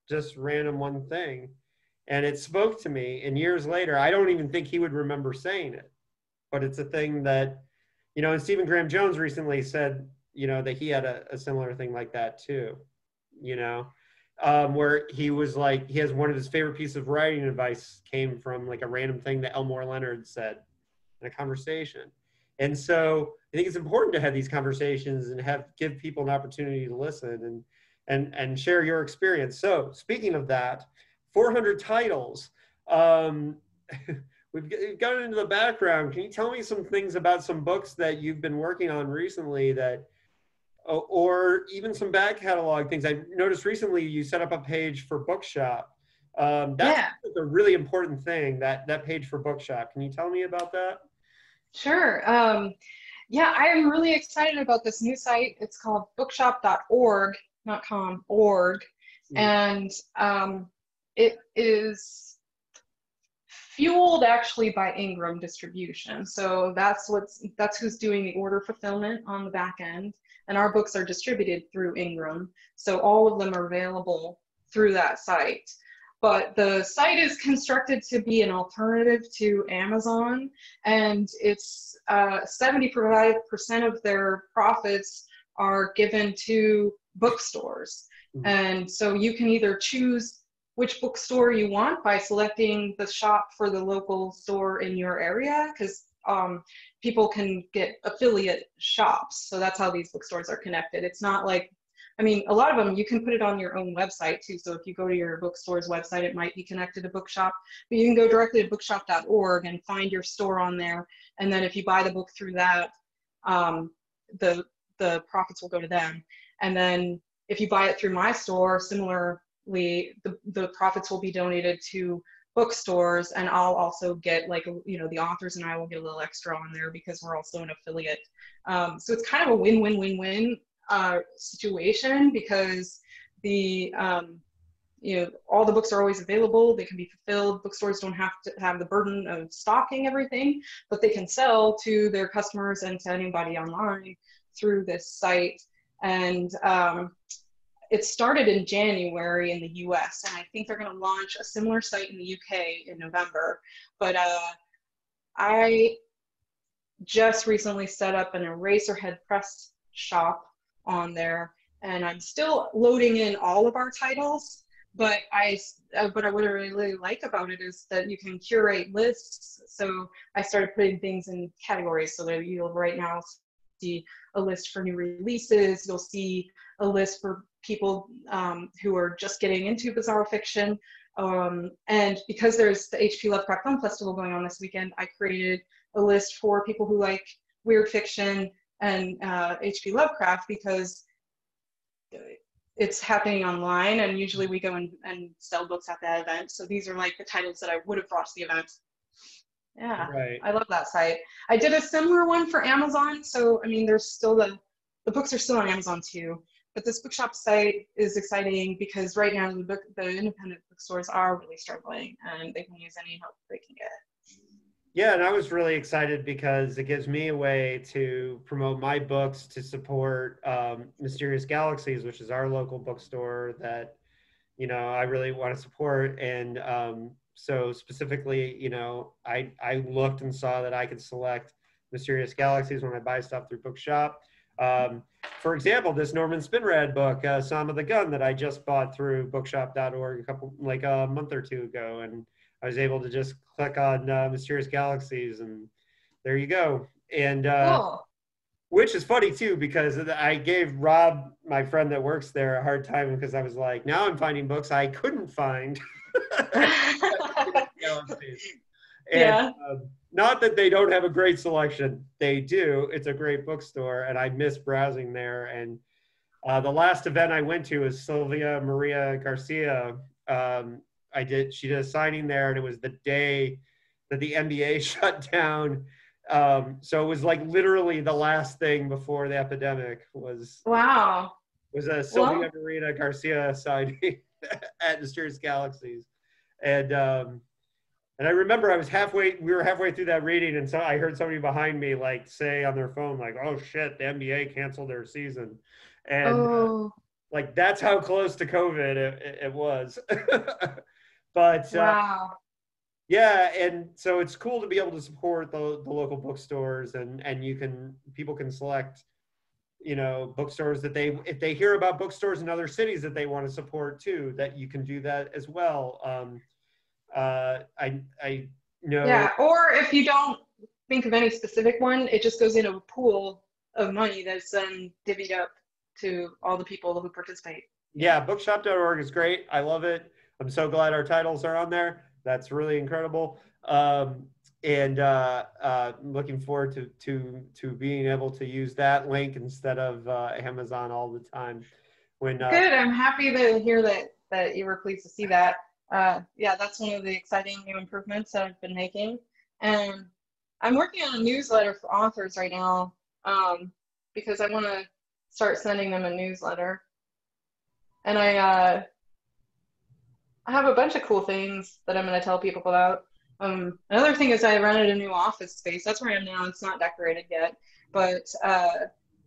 Just random one thing. And it spoke to me. And years later, I don't even think he would remember saying it. But it's a thing that, you know, and Stephen Graham Jones recently said, you know, that he had a similar thing like that too, you know, where he was like, he has one of his favorite pieces of writing advice came from like a random thing that Elmore Leonard said in a conversation. And so I think it's important to have these conversations and give people an opportunity to listen and share your experience. So speaking of that, 400 titles. Um, we've gotten into the background. Can you tell me some things about some books that you've been working on recently that, or even some back catalog things? I noticed recently you set up a page for Bookshop. That's Yeah, a really important thing, that page for Bookshop. Can you tell me about that? sure. Yeah, I am really excited about this new site. It's called bookshop.org, not com, org. Mm. And it is fueled actually by Ingram distribution. So that's who's doing the order fulfillment on the back end. And our books are distributed through Ingram. So all of them are available through that site. But the site is constructed to be an alternative to Amazon, and it's 75% of their profits are given to bookstores. Mm. And so you can either choose which bookstore you want by selecting the shop for the local store in your area, because people can get affiliate shops. So that's how these bookstores are connected. It's not like, I mean, a lot of them you can put it on your own website too. So if you go to your bookstore's website, it might be connected to Bookshop, but you can go directly to bookshop.org and find your store on there. And then if you buy the book through that, the profits will go to them. And then if you buy it through my store, similarly, the profits will be donated to bookstores, and I'll also get, like, you know, the authors and I will get a little extra on there because we're also an affiliate. So it's kind of a win-win-win-win situation, because the you know, all the books are always available. They can be fulfilled. Bookstores don't have to have the burden of stocking everything, but they can sell to their customers and to anybody online through this site. And it started in January in the US, and I think they're going to launch a similar site in the UK in November. But I just recently set up an Eraserhead Press shop on there, and I'm still loading in all of our titles. But what I really like about it is that you can curate lists. So I started putting things in categories, so that you'll right now see a list for new releases. You'll see a list for people who are just getting into bizarre fiction. And because there's the HP Lovecraft Film Festival going on this weekend, I created a list for people who like weird fiction and HP Lovecraft, because it's happening online, and usually we go and sell books at that event. So these are like the titles that I would have brought to the event. Yeah, Right. I love that site. I did a similar one for Amazon. So, I mean, there's still the books are still on Amazon too. But this bookshop site is exciting because right now the independent bookstores are really struggling, and they can use any help they can get. Yeah, and I was really excited because it gives me a way to promote my books to support Mysterious Galaxies, which is our local bookstore that, you know, I really want to support. And so specifically, you know, I looked and saw that I could select Mysterious Galaxies when I buy stuff through Bookshop. Um, for example, this Norman Spinrad book, Psalm of the Gun, that I just bought through bookshop.org like a month or two ago. And I was able to just click on Mysterious Galaxies, and there you go. And Cool. which is funny too, because I gave Rob, my friend that works there, a hard time because I was like, now I'm finding books I couldn't find. And Yeah. not that they don't have a great selection, they do. It's a great bookstore, and I miss browsing there. And the last event I went to was Sylvia Maria Garcia. She did a signing there, and it was the day that the NBA shut down. So it was like literally the last thing before the epidemic Wow. was a Well, Sylvia Maria Garcia signing at Mysterious Galaxies. And I remember we were halfway through that reading, and so I heard somebody behind me like say on their phone, like, "Oh shit, the NBA canceled their season," and oh, like that's how close to COVID it was. But wow. yeah, and so it's cool to be able to support the local bookstores, and people can select, you know, bookstores that if they hear about bookstores in other cities that they want to support too, that you can do that as well. I know. Yeah. Or if you don't think of any specific one. It just goes into a pool of money that's then divvied up to all the people who participate. Yeah, bookshop.org is great. I love it. I'm so glad our titles are on there. That's really incredible. And looking forward to being able to use that link instead of Amazon all the time. When Good. I'm happy to hear that you were pleased to see that. Yeah, that's one of the exciting new improvements that I've been making. And I'm working on a newsletter for authors right now, because I want to start sending them a newsletter. And I have a bunch of cool things that I'm going to tell people about. Another thing is I rented a new office space. That's where I am now. It's not decorated yet, but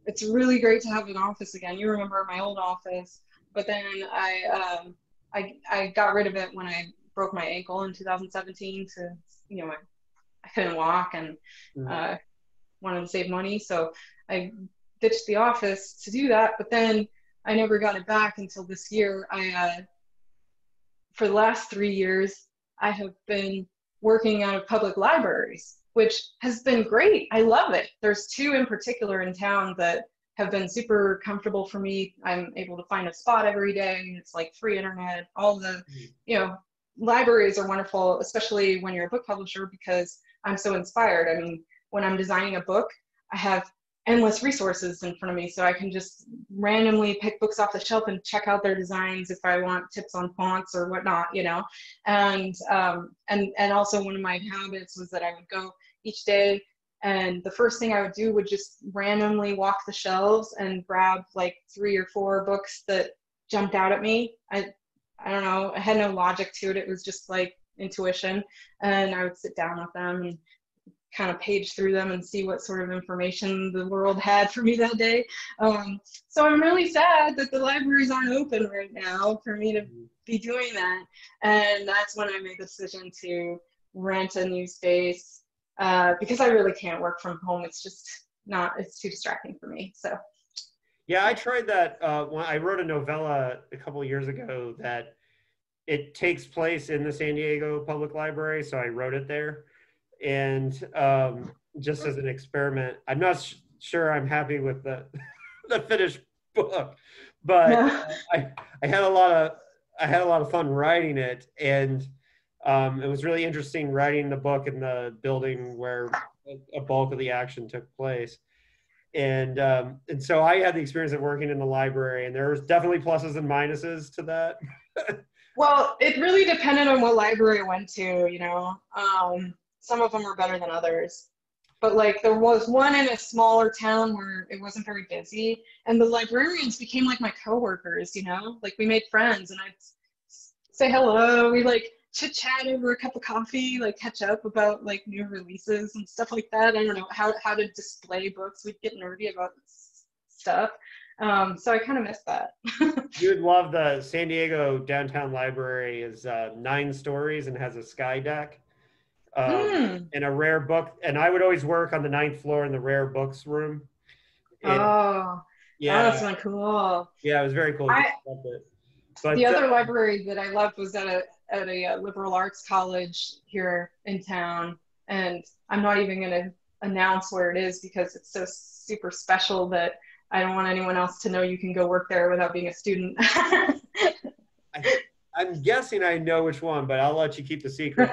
it's really great to have an office again. You remember my old office, but then I got rid of it when I broke my ankle in 2017 to, you know, I couldn't walk and wanted to save money. So I ditched the office to do that, but then I never got it back until this year. For the last 3 years, I have been working out of public libraries, which has been great. I love it. There's two in particular in town that have been super comfortable for me. I'm able to find a spot every day. It's like free internet. All the, you know, libraries are wonderful, especially when you're a book publisher, because I'm so inspired. I mean, when I'm designing a book, I have endless resources in front of me, so I can just randomly pick books off the shelf and check out their designs if I want tips on fonts or whatnot, you know. And also one of my habits was that I would go each day, and the first thing I would do would just randomly walk the shelves and grab like 3 or 4 books that jumped out at me. I don't know, I had no logic to it. It was just like intuition, and I would sit down with them and kind of page through them and see what sort of information the world had for me that day. So I'm really sad that the libraries aren't open right now for me to be doing that. And that's when I made the decision to rent a new space, because I really can't work from home. It's just not, it's too distracting for me. So. Yeah, I tried that when I wrote a novella a couple of years ago that it takes place in the San Diego Public Library, so I wrote it there. And just as an experiment, I'm not sure I'm happy with the the finished book, but I had a lot of fun writing it, and it was really interesting writing the book in the building where a bulk of the action took place. And so I had the experience of working in the library, and there was definitely pluses and minuses to that. Well, it really depended on what library I went to, you know. Some of them were better than others. But like there was one in a smaller town where it wasn't very busy, and the librarians became like my coworkers, you know? Like we made friends, and I'd say hello, we like chit chat over a cup of coffee, like catch up about like new releases and stuff like that. I don't know how to display books. We'd get nerdy about stuff. So I kind of miss that. You would love the San Diego Downtown Library is 9 stories and has a sky deck. And a rare book, and I would always work on the 9th floor in the rare books room. And, yeah, that's really cool. Yeah, it was very cool. But the other library that I loved was at a liberal arts college here in town, and I'm not even going to announce where it is because it's so super special that I don't want anyone else to know you can go work there without being a student. I'm guessing I know which one, but I'll let you keep the secret.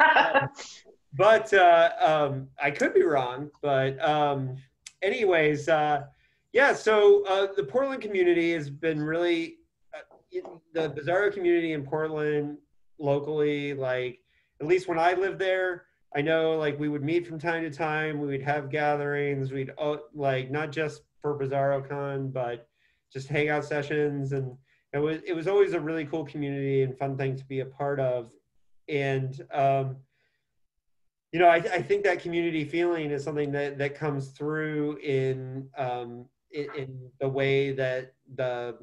But I could be wrong. But anyways, yeah, so the Portland community has been really, the Bizarro community in Portland locally, like, at least when I lived there, I know like we would meet from time to time, we would have gatherings, we'd like not just for BizarroCon, but just hangout sessions, and it was always a really cool community and fun thing to be a part of. And you know, I think that community feeling is something that comes through in the way that the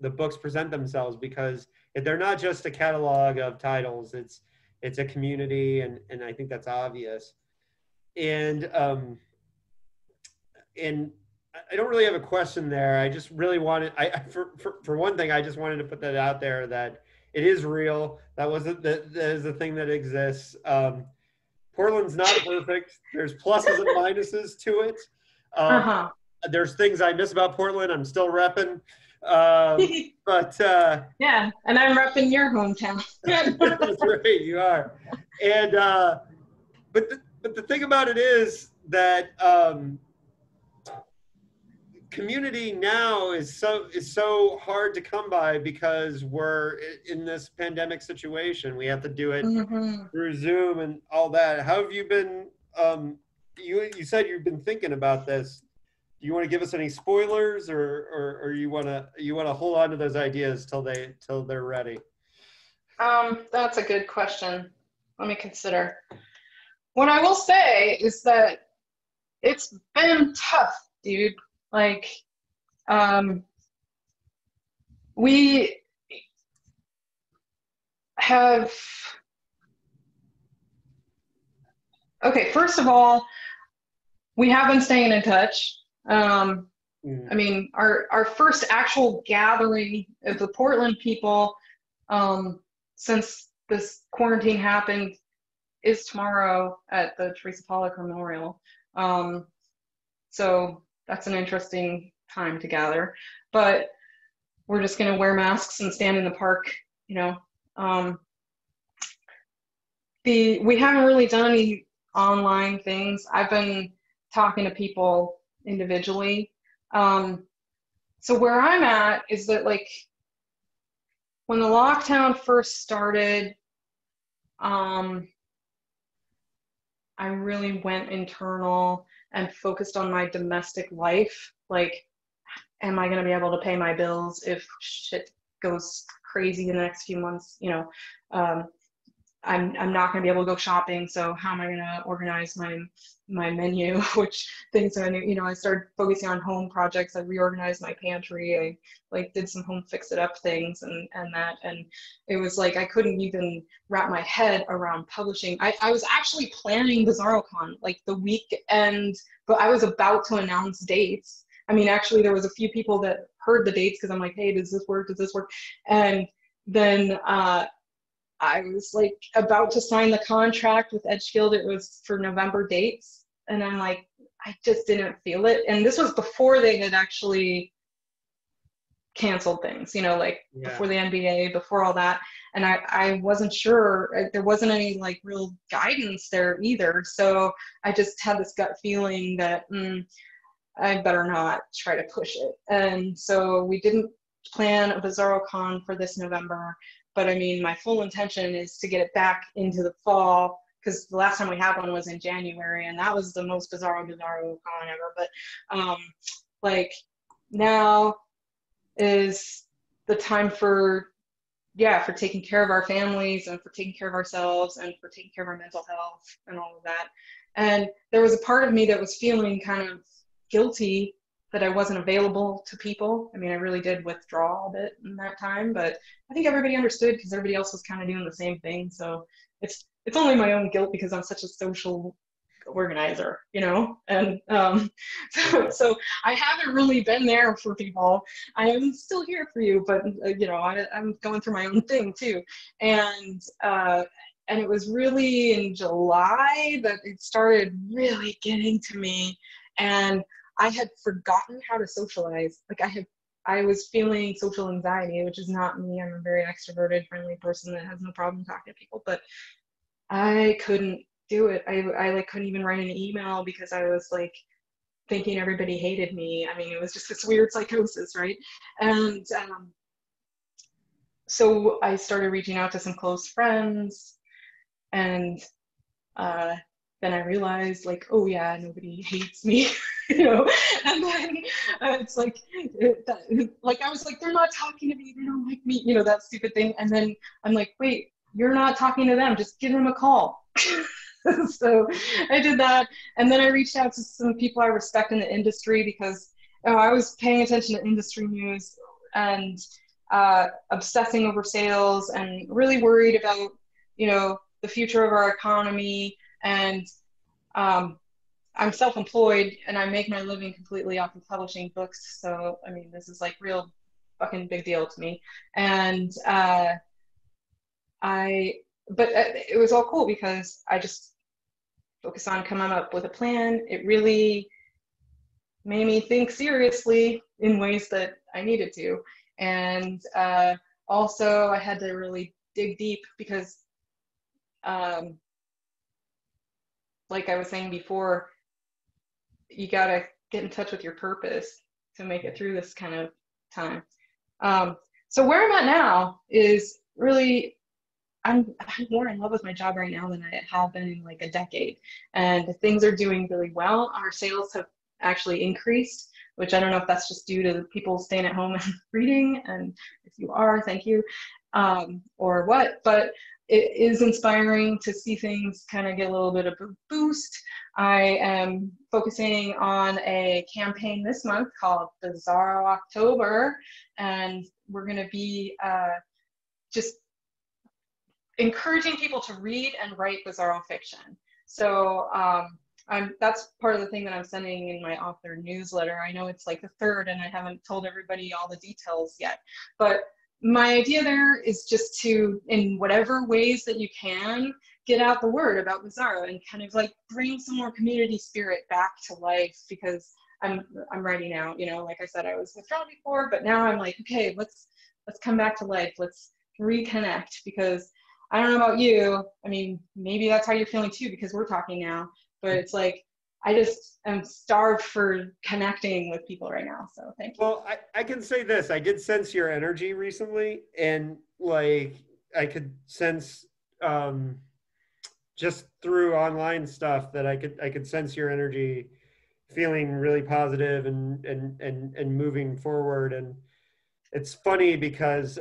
books present themselves, because they're not just a catalog of titles, it's a community, and I think that's obvious. And I don't really have a question there. I just really wanted, for one thing, I just wanted to put that out there that it is real. That is a thing that exists. Portland's not perfect. There's pluses and minuses to it. Uh-huh. There's things I miss about Portland. I'm still repping. But Yeah, and I'm repping your hometown. that's right, you are. And but the thing about it is that community now is so hard to come by because we're in this pandemic situation. We have to do it Mm-hmm. through Zoom and all that. How have you been? You said you've been thinking about this. Do you want to give us any spoilers, or you wanna hold on to those ideas till they're ready? That's a good question. Let me consider. What I will say is that it's been tough, dude. Like, we have, okay, first of all, we have been staying in touch. I mean, our first actual gathering of the Portland people since this quarantine happened is tomorrow at the Teresa Pollock Memorial. So that's an interesting time to gather. But we're just going to wear masks and stand in the park, you know. We haven't really done any online things. I've been talking to people individually. So where I'm at is that, like, when the lockdown first started, I really went internal and focused on my domestic life. Like, am I going to be able to pay my bills if shit goes crazy in the next few months? You know, I'm not going to be able to go shopping. So how am I going to organize my menu? Which things are, you know, I started focusing on home projects. I reorganized my pantry. I like did some home fix it up things and it was like I couldn't even wrap my head around publishing. I was actually planning BizarroCon like the weekend, but I was about to announce dates. I mean, actually, there was a few people that heard the dates because I'm like, hey, does this work? Does this work? And then I was like about to sign the contract with Edgefield. It was for November dates. And I'm like, I just didn't feel it. And this was before they had actually canceled things, you know, like before the NBA, before all that. And I wasn't sure, there wasn't any like real guidance there either. So I just had this gut feeling that I better not try to push it. And so we didn't plan a BizarroCon for this November. But I mean, my full intention is to get it back into the fall, because the last time we had one was in January, and that was the most bizarro con ever. But like now is the time for taking care of our families and for taking care of ourselves and for taking care of our mental health and all of that. And there was a part of me that was feeling kind of guilty that I wasn't available to people. I mean, I really did withdraw a bit in that time, but I think everybody understood because everybody else was kind of doing the same thing. So it's only my own guilt because I'm such a social organizer, you know? And so I haven't really been there for people. I am still here for you, but you know, I'm going through my own thing too. And it was really in July that it started really getting to me. And I had forgotten how to socialize. Like I was feeling social anxiety, which is not me. I'm a very extroverted, friendly person that has no problem talking to people, but I couldn't do it. I like couldn't even write an email because I was like thinking everybody hated me. I mean, it was just this weird psychosis, right? And so I started reaching out to some close friends, and then I realized, like, oh yeah, nobody hates me, you know. And then it's like, like I was like, they're not talking to me, they don't like me, you know, that stupid thing. And then I'm like, wait, you're not talking to them, just give them a call. So I did that, and then I reached out to some people I respect in the industry because I was paying attention to industry news and obsessing over sales and really worried about, you know, the future of our economy. And I'm self-employed and I make my living completely off of publishing books. So, I mean, this is like real fucking big deal to me. And but it was all cool because I just focus on coming up with a plan. It really made me think seriously in ways that I needed to. And also, I had to really dig deep because, like I was saying before, you got to get in touch with your purpose to make it through this kind of time. So where I'm at now is really, I'm more in love with my job right now than I have been in like a decade. And things are doing really well. Our sales have actually increased, which I don't know if that's just due to people staying at home and reading. And if you are, thank you, or what. But it is inspiring to see things kind of get a little bit of a boost. I am focusing on a campaign this month called Bizarro October, and we're going to be just encouraging people to read and write bizarro fiction. So that's part of the thing that I'm sending in my author newsletter. I know it's like the third and I haven't told everybody all the details yet, but my idea there is just to, in whatever ways that you can, get out the word about bizarro and kind of like bring some more community spirit back to life, because I'm writing out, you know, like I said, I was withdrawn before, but now I'm like, okay, let's come back to life. Let's reconnect, because I don't know about you. I mean, maybe that's how you're feeling too, because we're talking now, but it's like, I just am starved for connecting with people right now. So thank you. Well, I can say this. I did sense your energy recently, and like I could sense just through online stuff that I could sense your energy feeling really positive and moving forward. And it's funny because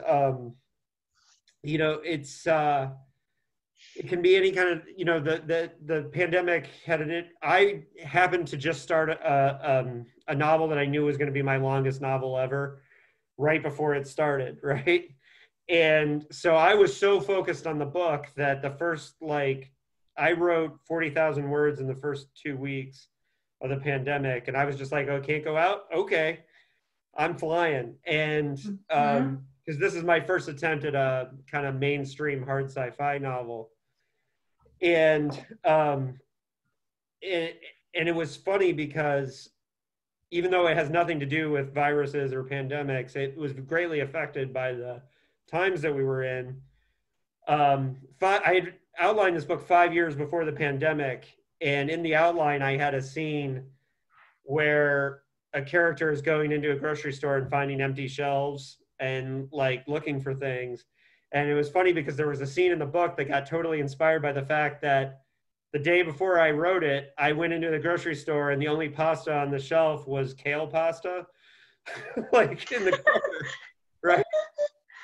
you know, it can be any kind of, you know, the pandemic had I happened to just start a novel that I knew was going to be my longest novel ever right before it started, right? And so I was so focused on the book that the first, like, I wrote 40,000 words in the first 2 weeks of the pandemic, and I was just like, oh, can't go out? Okay, I'm flying. And because this is my first attempt at a kind of mainstream hard sci-fi novel. And it was funny because even though it has nothing to do with viruses or pandemics, it was greatly affected by the times that we were in. I had outlined this book 5 years before the pandemic, and in the outline, I had a scene where a character is going into a grocery store and finding empty shelves and like looking for things. And it was funny because there was a scene in the book that got totally inspired by the fact that the day before I wrote it, I went into the grocery store and the only pasta on the shelf was kale pasta, like in the corner, right?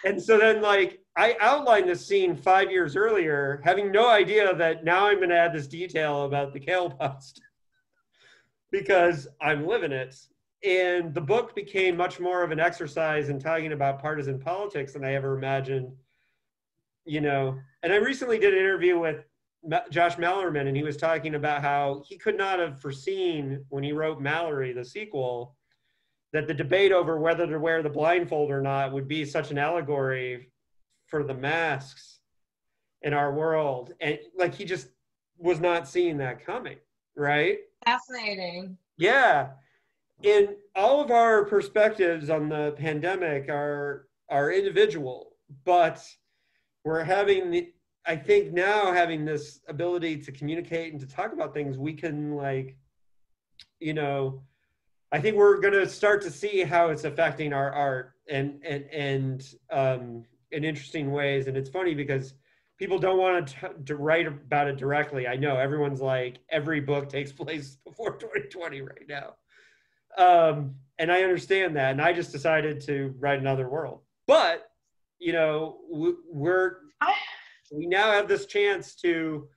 And so then, like, I outlined this scene 5 years earlier, having no idea that now I'm going to add this detail about the kale pasta because I'm living it. And the book became much more of an exercise in talking about partisan politics than I ever imagined, you know. And I recently did an interview with Josh Mallerman, and he was talking about how he could not have foreseen when he wrote Mallory, the sequel, that the debate over whether to wear the blindfold or not would be such an allegory for the masks in our world. And like, he just was not seeing that coming, right? Fascinating. Yeah. And all of our perspectives on the pandemic are individual, but we're having I think now having this ability to communicate and to talk about things, we can, like, you know, I think we're going to start to see how it's affecting our art and in interesting ways. And it's funny because people don't want to write about it directly. I know everyone's like, every book takes place before 2020 right now. And I understand that. And I just decided to write another world. But, you know, we now have this chance to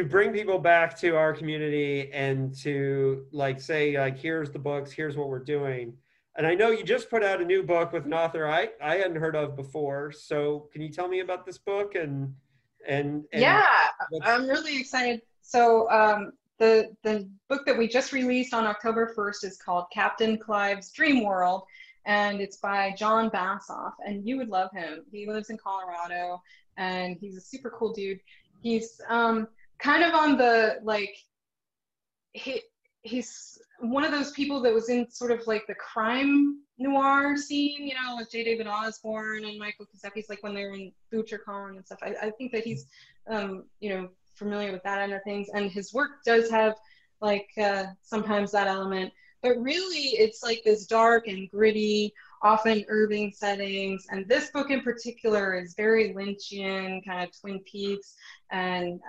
bring people back to our community and to, like, say, like, here's the books, here's what we're doing. And I know you just put out a new book with an author I hadn't heard of before. So can you tell me about this book and yeah, I'm really excited. So the book that we just released on October 1st is called Captain Clive's Dream World, and it's by John Bassoff, and you would love him. He lives in Colorado, and he's a super cool dude. He's kind kind of on the like he's one of those people that was in sort of like the crime noir scene, with J. David Osborne and Michael Kosecki's, like when they were in Butchercon and stuff. I think that he's, familiar with that end of things, and his work does have like sometimes that element, but really it's like this dark and gritty, often urban settings. And this book in particular is very Lynchian, kind of Twin Peaks, and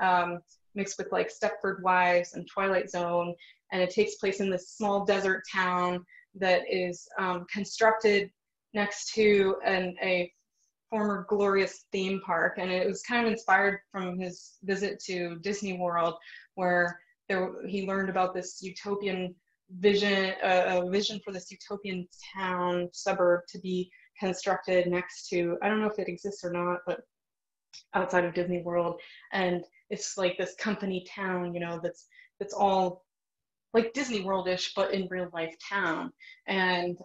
mixed with like Stepford Wives and Twilight Zone. And it takes place in this small desert town that is constructed next to a former glorious theme park. And it was kind of inspired from his visit to Disney World, where he learned about this utopian vision, a vision for this utopian town suburb to be constructed next to, I don't know if it exists or not, but outside of Disney World. And it's like this company town, that's all like Disney World-ish, but in real life town. And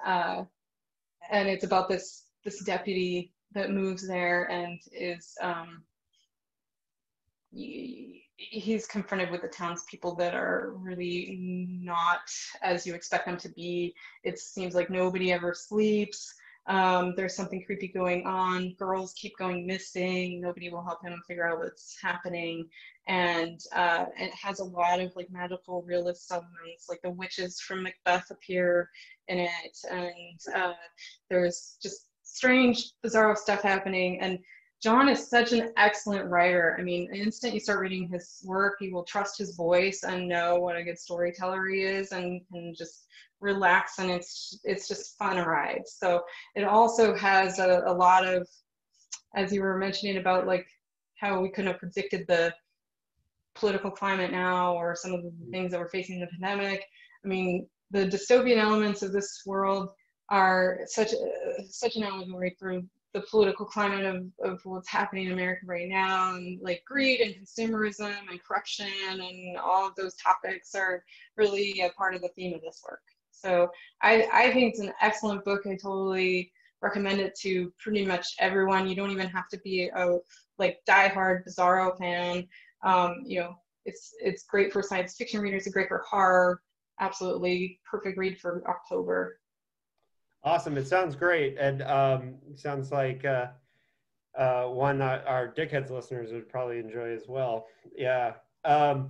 it's about this deputy that moves there and is he's confronted with the townspeople that are really not as you expect them to be. It seems like nobody ever sleeps. There's something creepy going on. Girls keep going missing. Nobody will help him figure out what's happening. And it has a lot of like magical realist elements, like the witches from Macbeth appear in it. And there's just strange, bizarre stuff happening. And John is such an excellent writer. I mean, the instant you start reading his work, you will trust his voice and know what a good storyteller he is, and can just relax, and it's just fun ride. So it also has a lot of, as you were mentioning about like how we couldn't have predicted the political climate now, or some of the things that we're facing in the pandemic. I mean, the dystopian elements of this world are such an allegory for the political climate of what's happening in America right now, and like greed and consumerism and corruption and all of those topics are really a part of the theme of this work. So I think it's an excellent book. I totally recommend it to pretty much everyone. You don't even have to be a like diehard Bizarro fan. It's great for science fiction readers. It's great for horror. Absolutely perfect read for October. Awesome. It sounds great. And sounds like one our Dickheads listeners would probably enjoy as well. Yeah. Yeah.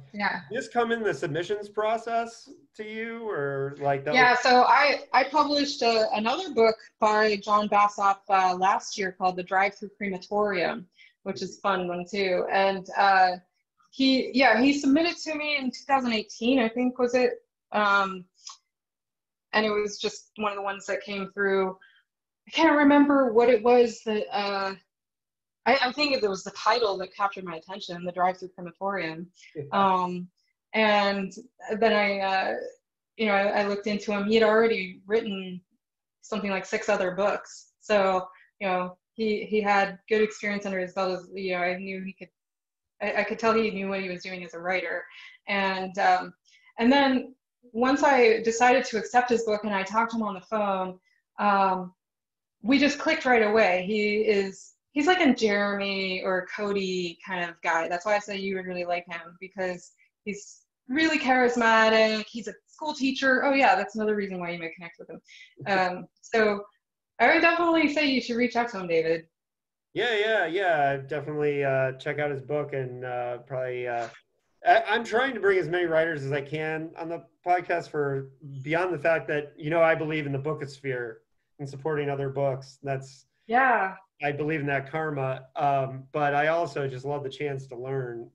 Did this come in the submissions process to you, or like that? Yeah, so I published another book by John Bassoff last year called The Drive-Through Crematorium, which is a fun one too. And he submitted to me in 2018, I think, was it? And it was just one of the ones that came through. I can't remember what it was that I think it was the title that captured my attention, The Drive-Through Crematorium. And then I looked into him. He had already written something like 6 other books. So, he had good experience under his belt. I knew I could tell he knew what he was doing as a writer. And then once I decided to accept his book and I talked to him on the phone, we just clicked right away. He's like a Jeremy or Cody kind of guy. That's why I say you would really like him, because he's really charismatic. He's a school teacher. Oh yeah, that's another reason why you may connect with him. So I would definitely say you should reach out to him, David. Yeah. Definitely check out his book, and probably I'm trying to bring as many writers as I can on the podcast, for beyond the fact that, I believe in the bookosphere and supporting other books. I believe in that karma. But I also just love the chance to learn.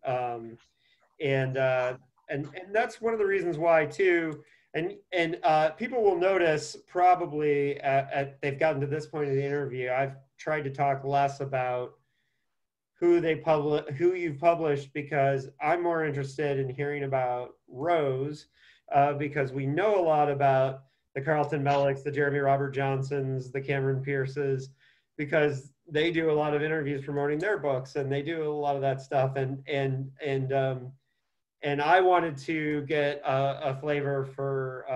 And that's one of the reasons why too. And people will notice probably they've gotten to this point in the interview, I've tried to talk less about who you've published, because I'm more interested in hearing about Rose, because we know a lot about the Carlton Mellicks, the Jeremy Robert Johnsons, the Cameron Pierces, because they do a lot of interviews promoting their books, and they do a lot of that stuff. And I wanted to get a flavor for,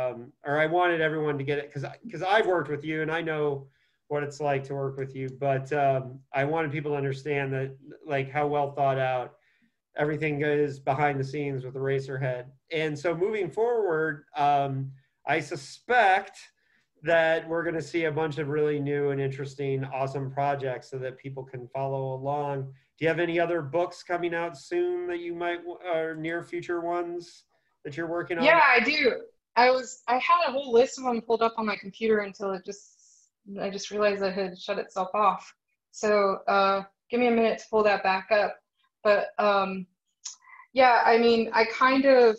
or I wanted everyone to get it, because I've worked with you and I know what it's like to work with you, but I wanted people to understand that, like, how well thought out everything is behind the scenes with Eraserhead. And so moving forward, I suspect that we're going to see a bunch of really new and interesting, awesome projects so that people can follow along. Do you have any other books coming out soon that you might, or near future ones that you're working on? Yeah, I do. I had a whole list of them pulled up on my computer until I just realized it had shut itself off. So give me a minute to pull that back up. But yeah, I mean, I kind of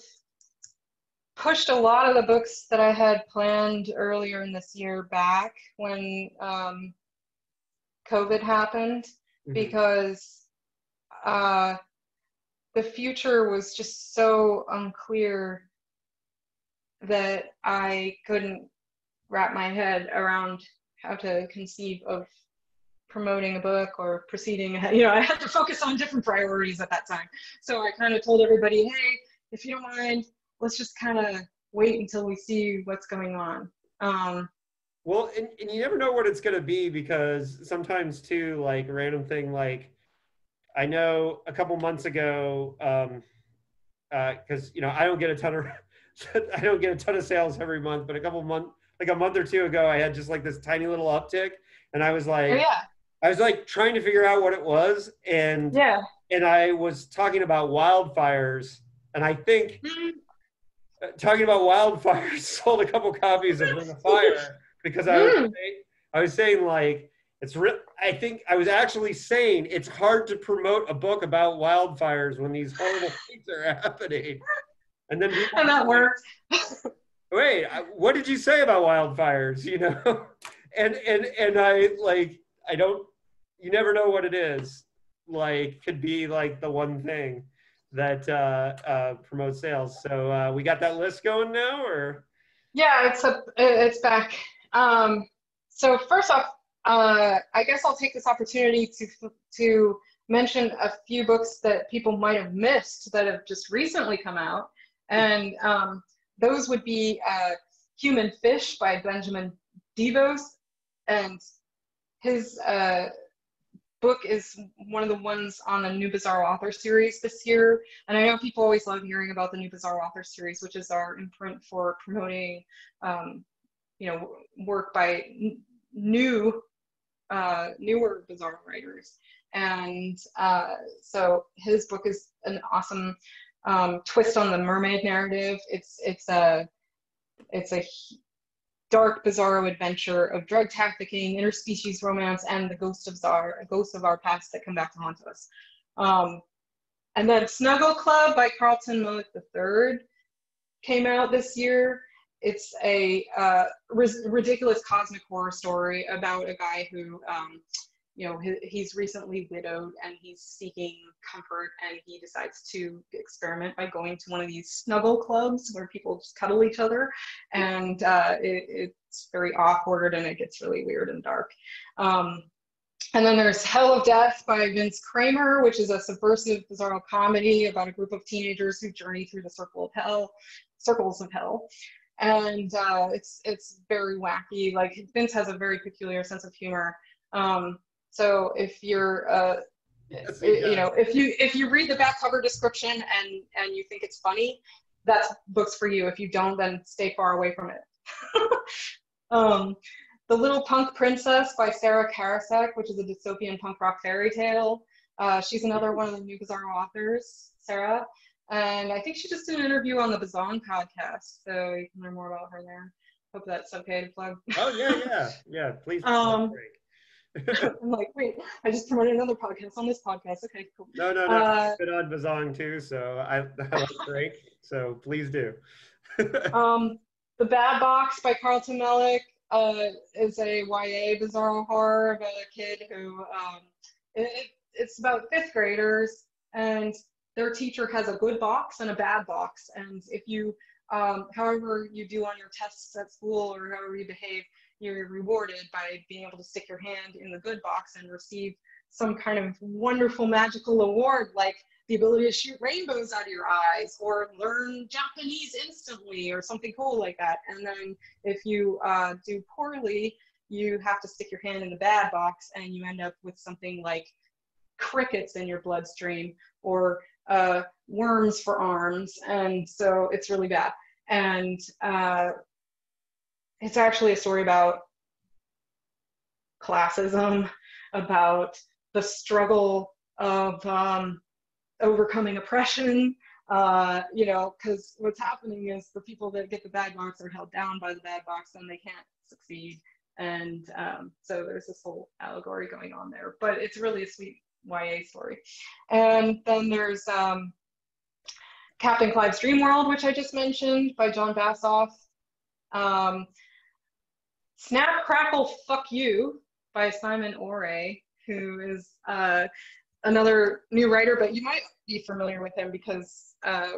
pushed a lot of the books that I had planned earlier in this year back when COVID happened, because the future was just so unclear that I couldn't wrap my head around how to conceive of promoting a book or proceeding. You know, I had to focus on different priorities at that time. So I kind of told everybody, hey, if you don't mind, let's just kind of wait until we see what's going on. Well, and you never know what it's going to be, because sometimes too, like a random thing, like I know a couple months ago, because you know I don't get a ton of I don't get a ton of sales every month, but like a month or two ago, I had just like this tiny little uptick, and I was Oh like, yeah, trying to figure out what it was, and yeah. I was talking about wildfires, and I think Mm. talking about wildfires sold a couple copies of Ring of Fire, because Mm. I was saying like I think I was actually saying it's hard to promote a book about wildfires when these horrible things are happening. And then people And were that like, worked. "Wait, what did you say about wildfires?" You know, and I like I don't. You never know what it is. Like, could be like the one thing that promotes sales. So we got that list going now, or Yeah, it's back. So first off, I guess I'll take this opportunity to mention a few books that people might have missed that have just recently come out, and those would be Human Fish by Benjamin Devos, and his book is one of the ones on the New Bizarre Author series this year. And I know people always love hearing about the New Bizarre Author series, which is our imprint for promoting, you know, work by newer bizarre writers. And so his book is an awesome twist on the mermaid narrative. It's a dark, bizarro adventure of drug trafficking, interspecies romance, and the ghosts of our past that come back to haunt us. And then Snuggle Club by Carlton Malik III came out this year. It's a ridiculous cosmic horror story about a guy who, you know, he's recently widowed and he's seeking comfort, and he decides to experiment by going to one of these snuggle clubs where people just cuddle each other, and it's very awkward and it gets really weird and dark. And then there's Hell of Death by Vince Cramer, which is a subversive bizarro comedy about a group of teenagers who journey through the circles of hell. And it's very wacky. Like, Vince has a very peculiar sense of humor. So if you're, yes, you know, if you read the back cover description and you think it's funny, that's books for you. If you don't, then stay far away from it. The Little Punk Princess by Sarah Karasek, which is a dystopian punk rock fairy tale. She's another one of the New Bizarre authors, Sarah. And I think she just did an interview on the Bazan podcast, so you can learn more about her there. Hope that's okay to plug. Oh yeah. Please. I'm like, wait, I just promoted another podcast on this podcast. Okay, cool. No. I've been on Bazan too, so I like break. So please do. The Bad Box by Carlton Malik is a YA bizarro horror about a kid who it's about fifth graders, and their teacher has a good box and a bad box, and if you however you do on your tests at school or however you behave, you're rewarded by being able to stick your hand in the good box and receive some kind of wonderful magical award, like the ability to shoot rainbows out of your eyes or learn Japanese instantly or something cool like that. And then if you do poorly, you have to stick your hand in the bad box and you end up with something like crickets in your bloodstream, or worms for arms, and so it's really bad. And it's actually a story about classism, about the struggle of overcoming oppression, you know, because what's happening is the people that get the bad box are held down by the bad box and they can't succeed. And so there's this whole allegory going on there, but it's really a sweet YA story. And then there's Captain Clive's Dream World, which I just mentioned, by John Bassoff. Snap, Crackle, Fuck You by Simon Orey, who is another new writer, but you might be familiar with him because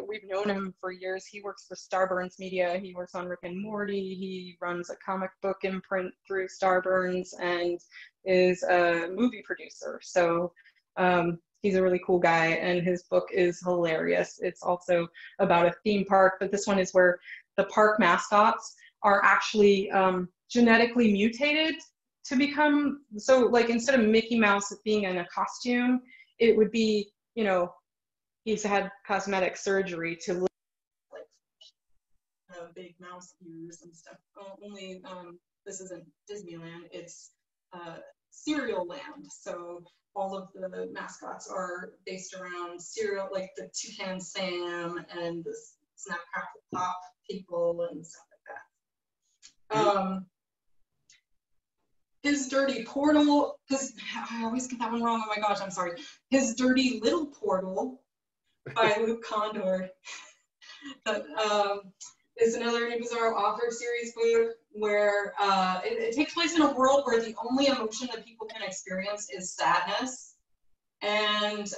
we've known him for years. He works for Starburns Media. He works on Rick and Morty. He runs a comic book imprint through Starburns and is a movie producer. So he's a really cool guy, and his book is hilarious. It's also about a theme park, but this one is where the park mascots are actually genetically mutated to become, so like instead of Mickey Mouse being in a costume, it would be, you know, he's had cosmetic surgery to look like big mouse ears and stuff. Only this isn't Disneyland, it's Cereal Land. So all of the mascots are based around cereal, like the Toucan Sam and the Snap Crackle Pop people and stuff like that. His Dirty Portal, because I always get that one wrong, oh my gosh, I'm sorry. His Dirty Little Portal by Luke Condor is another New Bizarro author series book where it takes place in a world where the only emotion that people can experience is sadness. And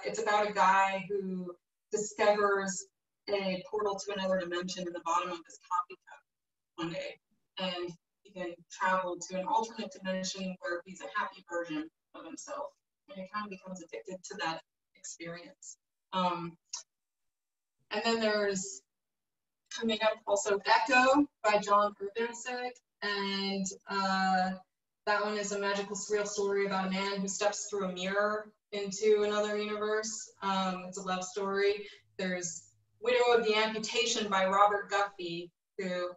it's about a guy who discovers a portal to another dimension in the bottom of his coffee cup one day. And he can travel to an alternate dimension where he's a happy version of himself. And he kind of becomes addicted to that experience. And then there's coming up also Echo by John Urbancek. And that one is a magical surreal story about a man who steps through a mirror into another universe. It's a love story. There's Widow of the Amputation by Robert Duffy, who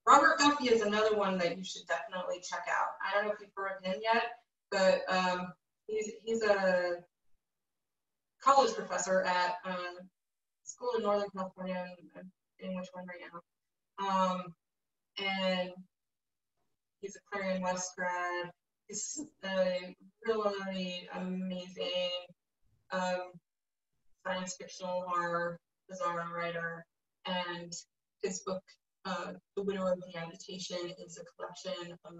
Robert Duffy is another one that you should definitely check out. I don't know if you've heard of him yet, but he's a college professor at school in Northern California, in which one right now. And he's a Clarion West grad. He's a really amazing science fictional horror bizarro writer, and his book, The Widow of the Amputation, is a collection of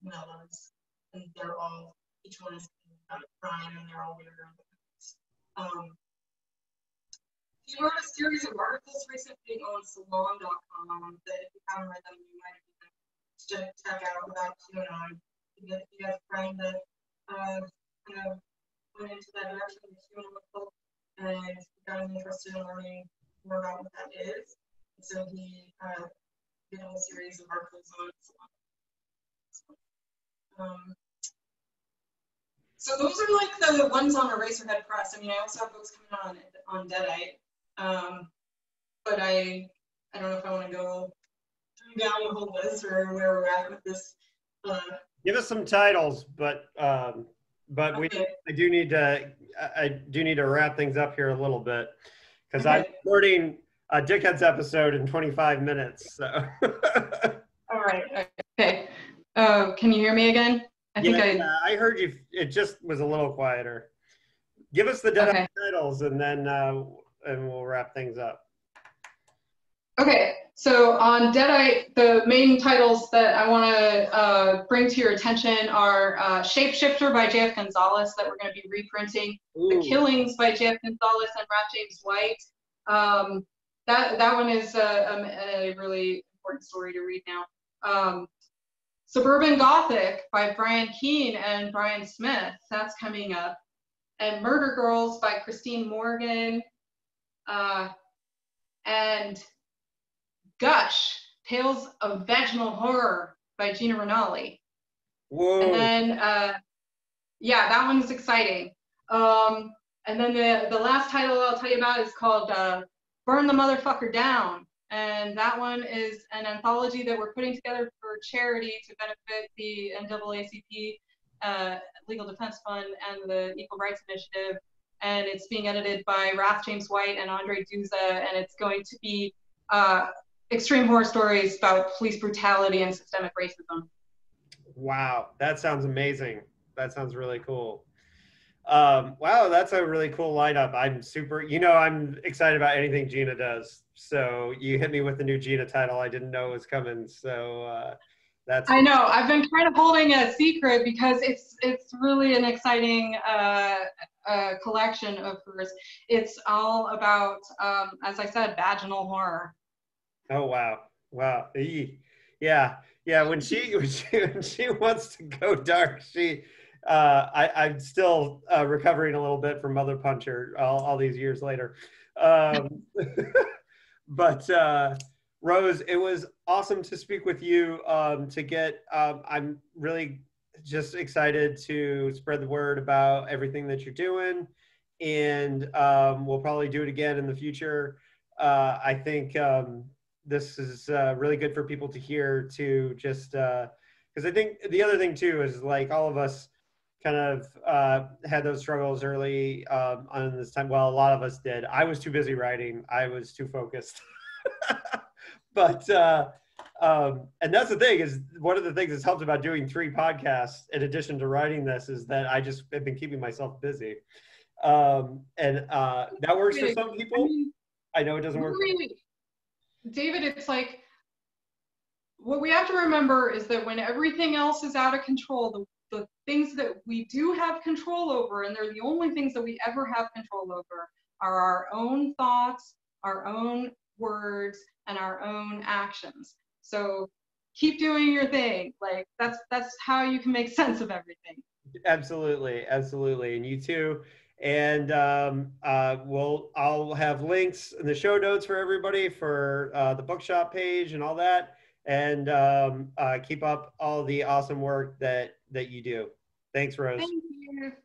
novellas, and they're all, each one is about a crime, and they're all weird. He wrote a series of articles recently on Salon.com that if you haven't read them, you might have check out about QAnon. He has a friend that kind of went into that direction with QAnon book, and got him interested in learning more about what that is. And so he did a whole series of articles on it. So those are like the ones on Eraserhead Press. I mean, I also have books coming on Deadite, but I don't know if I want to go down the whole list or where we're at with this. Give us some titles, but okay. I do need to wrap things up here a little bit because I'm recording a Dickheads episode in 25 minutes. So. All right. Okay. Can you hear me again? I heard you. It just was a little quieter. Give us the Deadite titles, and then and we'll wrap things up. Okay. So on Deadite, the main titles that I want to bring to your attention are Shapeshifter by J.F. Gonzalez, that we're going to be reprinting. Ooh. The Killings by J.F. Gonzalez and Ralph James White. That one is a really important story to read now. Suburban Gothic by Brian Keene and Brian Smith. That's coming up. And Murder Girls by Christine Morgan. And Gush, Tales of Vaginal Horror by Gina Rinaldi. Whoa. And then, yeah, that one's exciting. And And then the last title I'll tell you about is called Burn the Motherfucker Down. And that one is an anthology that we're putting together for charity to benefit the NAACP Legal Defense Fund and the Equal Rights Initiative. And it's being edited by Wrath James White and Andre Duza. And it's going to be extreme horror stories about police brutality and systemic racism. Wow, that sounds amazing. That sounds really cool. Wow, that's a really cool lineup. I'm super, I'm excited about anything Gina does. So you hit me with the new Gina title. I didn't know it was coming. So that's. I know. I've been kind of holding a secret because it's really an exciting collection of hers. It's all about, as I said, vaginal horror. Oh wow, wow, yeah, yeah. When she wants to go dark, I'm still recovering a little bit from Mother Puncher all these years later. But Rose, it was awesome to speak with you. I'm really just excited to spread the word about everything that you're doing, and we'll probably do it again in the future. I think this is really good for people to hear too, just because I think the other thing too is like all of us kind of had those struggles early on this time. Well, a lot of us did. I was too busy writing. I was too focused. But and that's the thing, is one of the things that's helped about doing 3 podcasts in addition to writing this is that I just have been keeping myself busy. And that works for some people. I know it doesn't work. David, it's like, what we have to remember is that when everything else is out of control, the things that we do have control over, and they're the only things that we ever have control over, are our own thoughts, our own words, and our own actions. So keep doing your thing. Like that's how you can make sense of everything. Absolutely, absolutely, and you too. And I'll have links in the show notes for everybody for the bookshop page and all that. And keep up all the awesome work that you do. Thanks, Rose. Thank you. Thanks.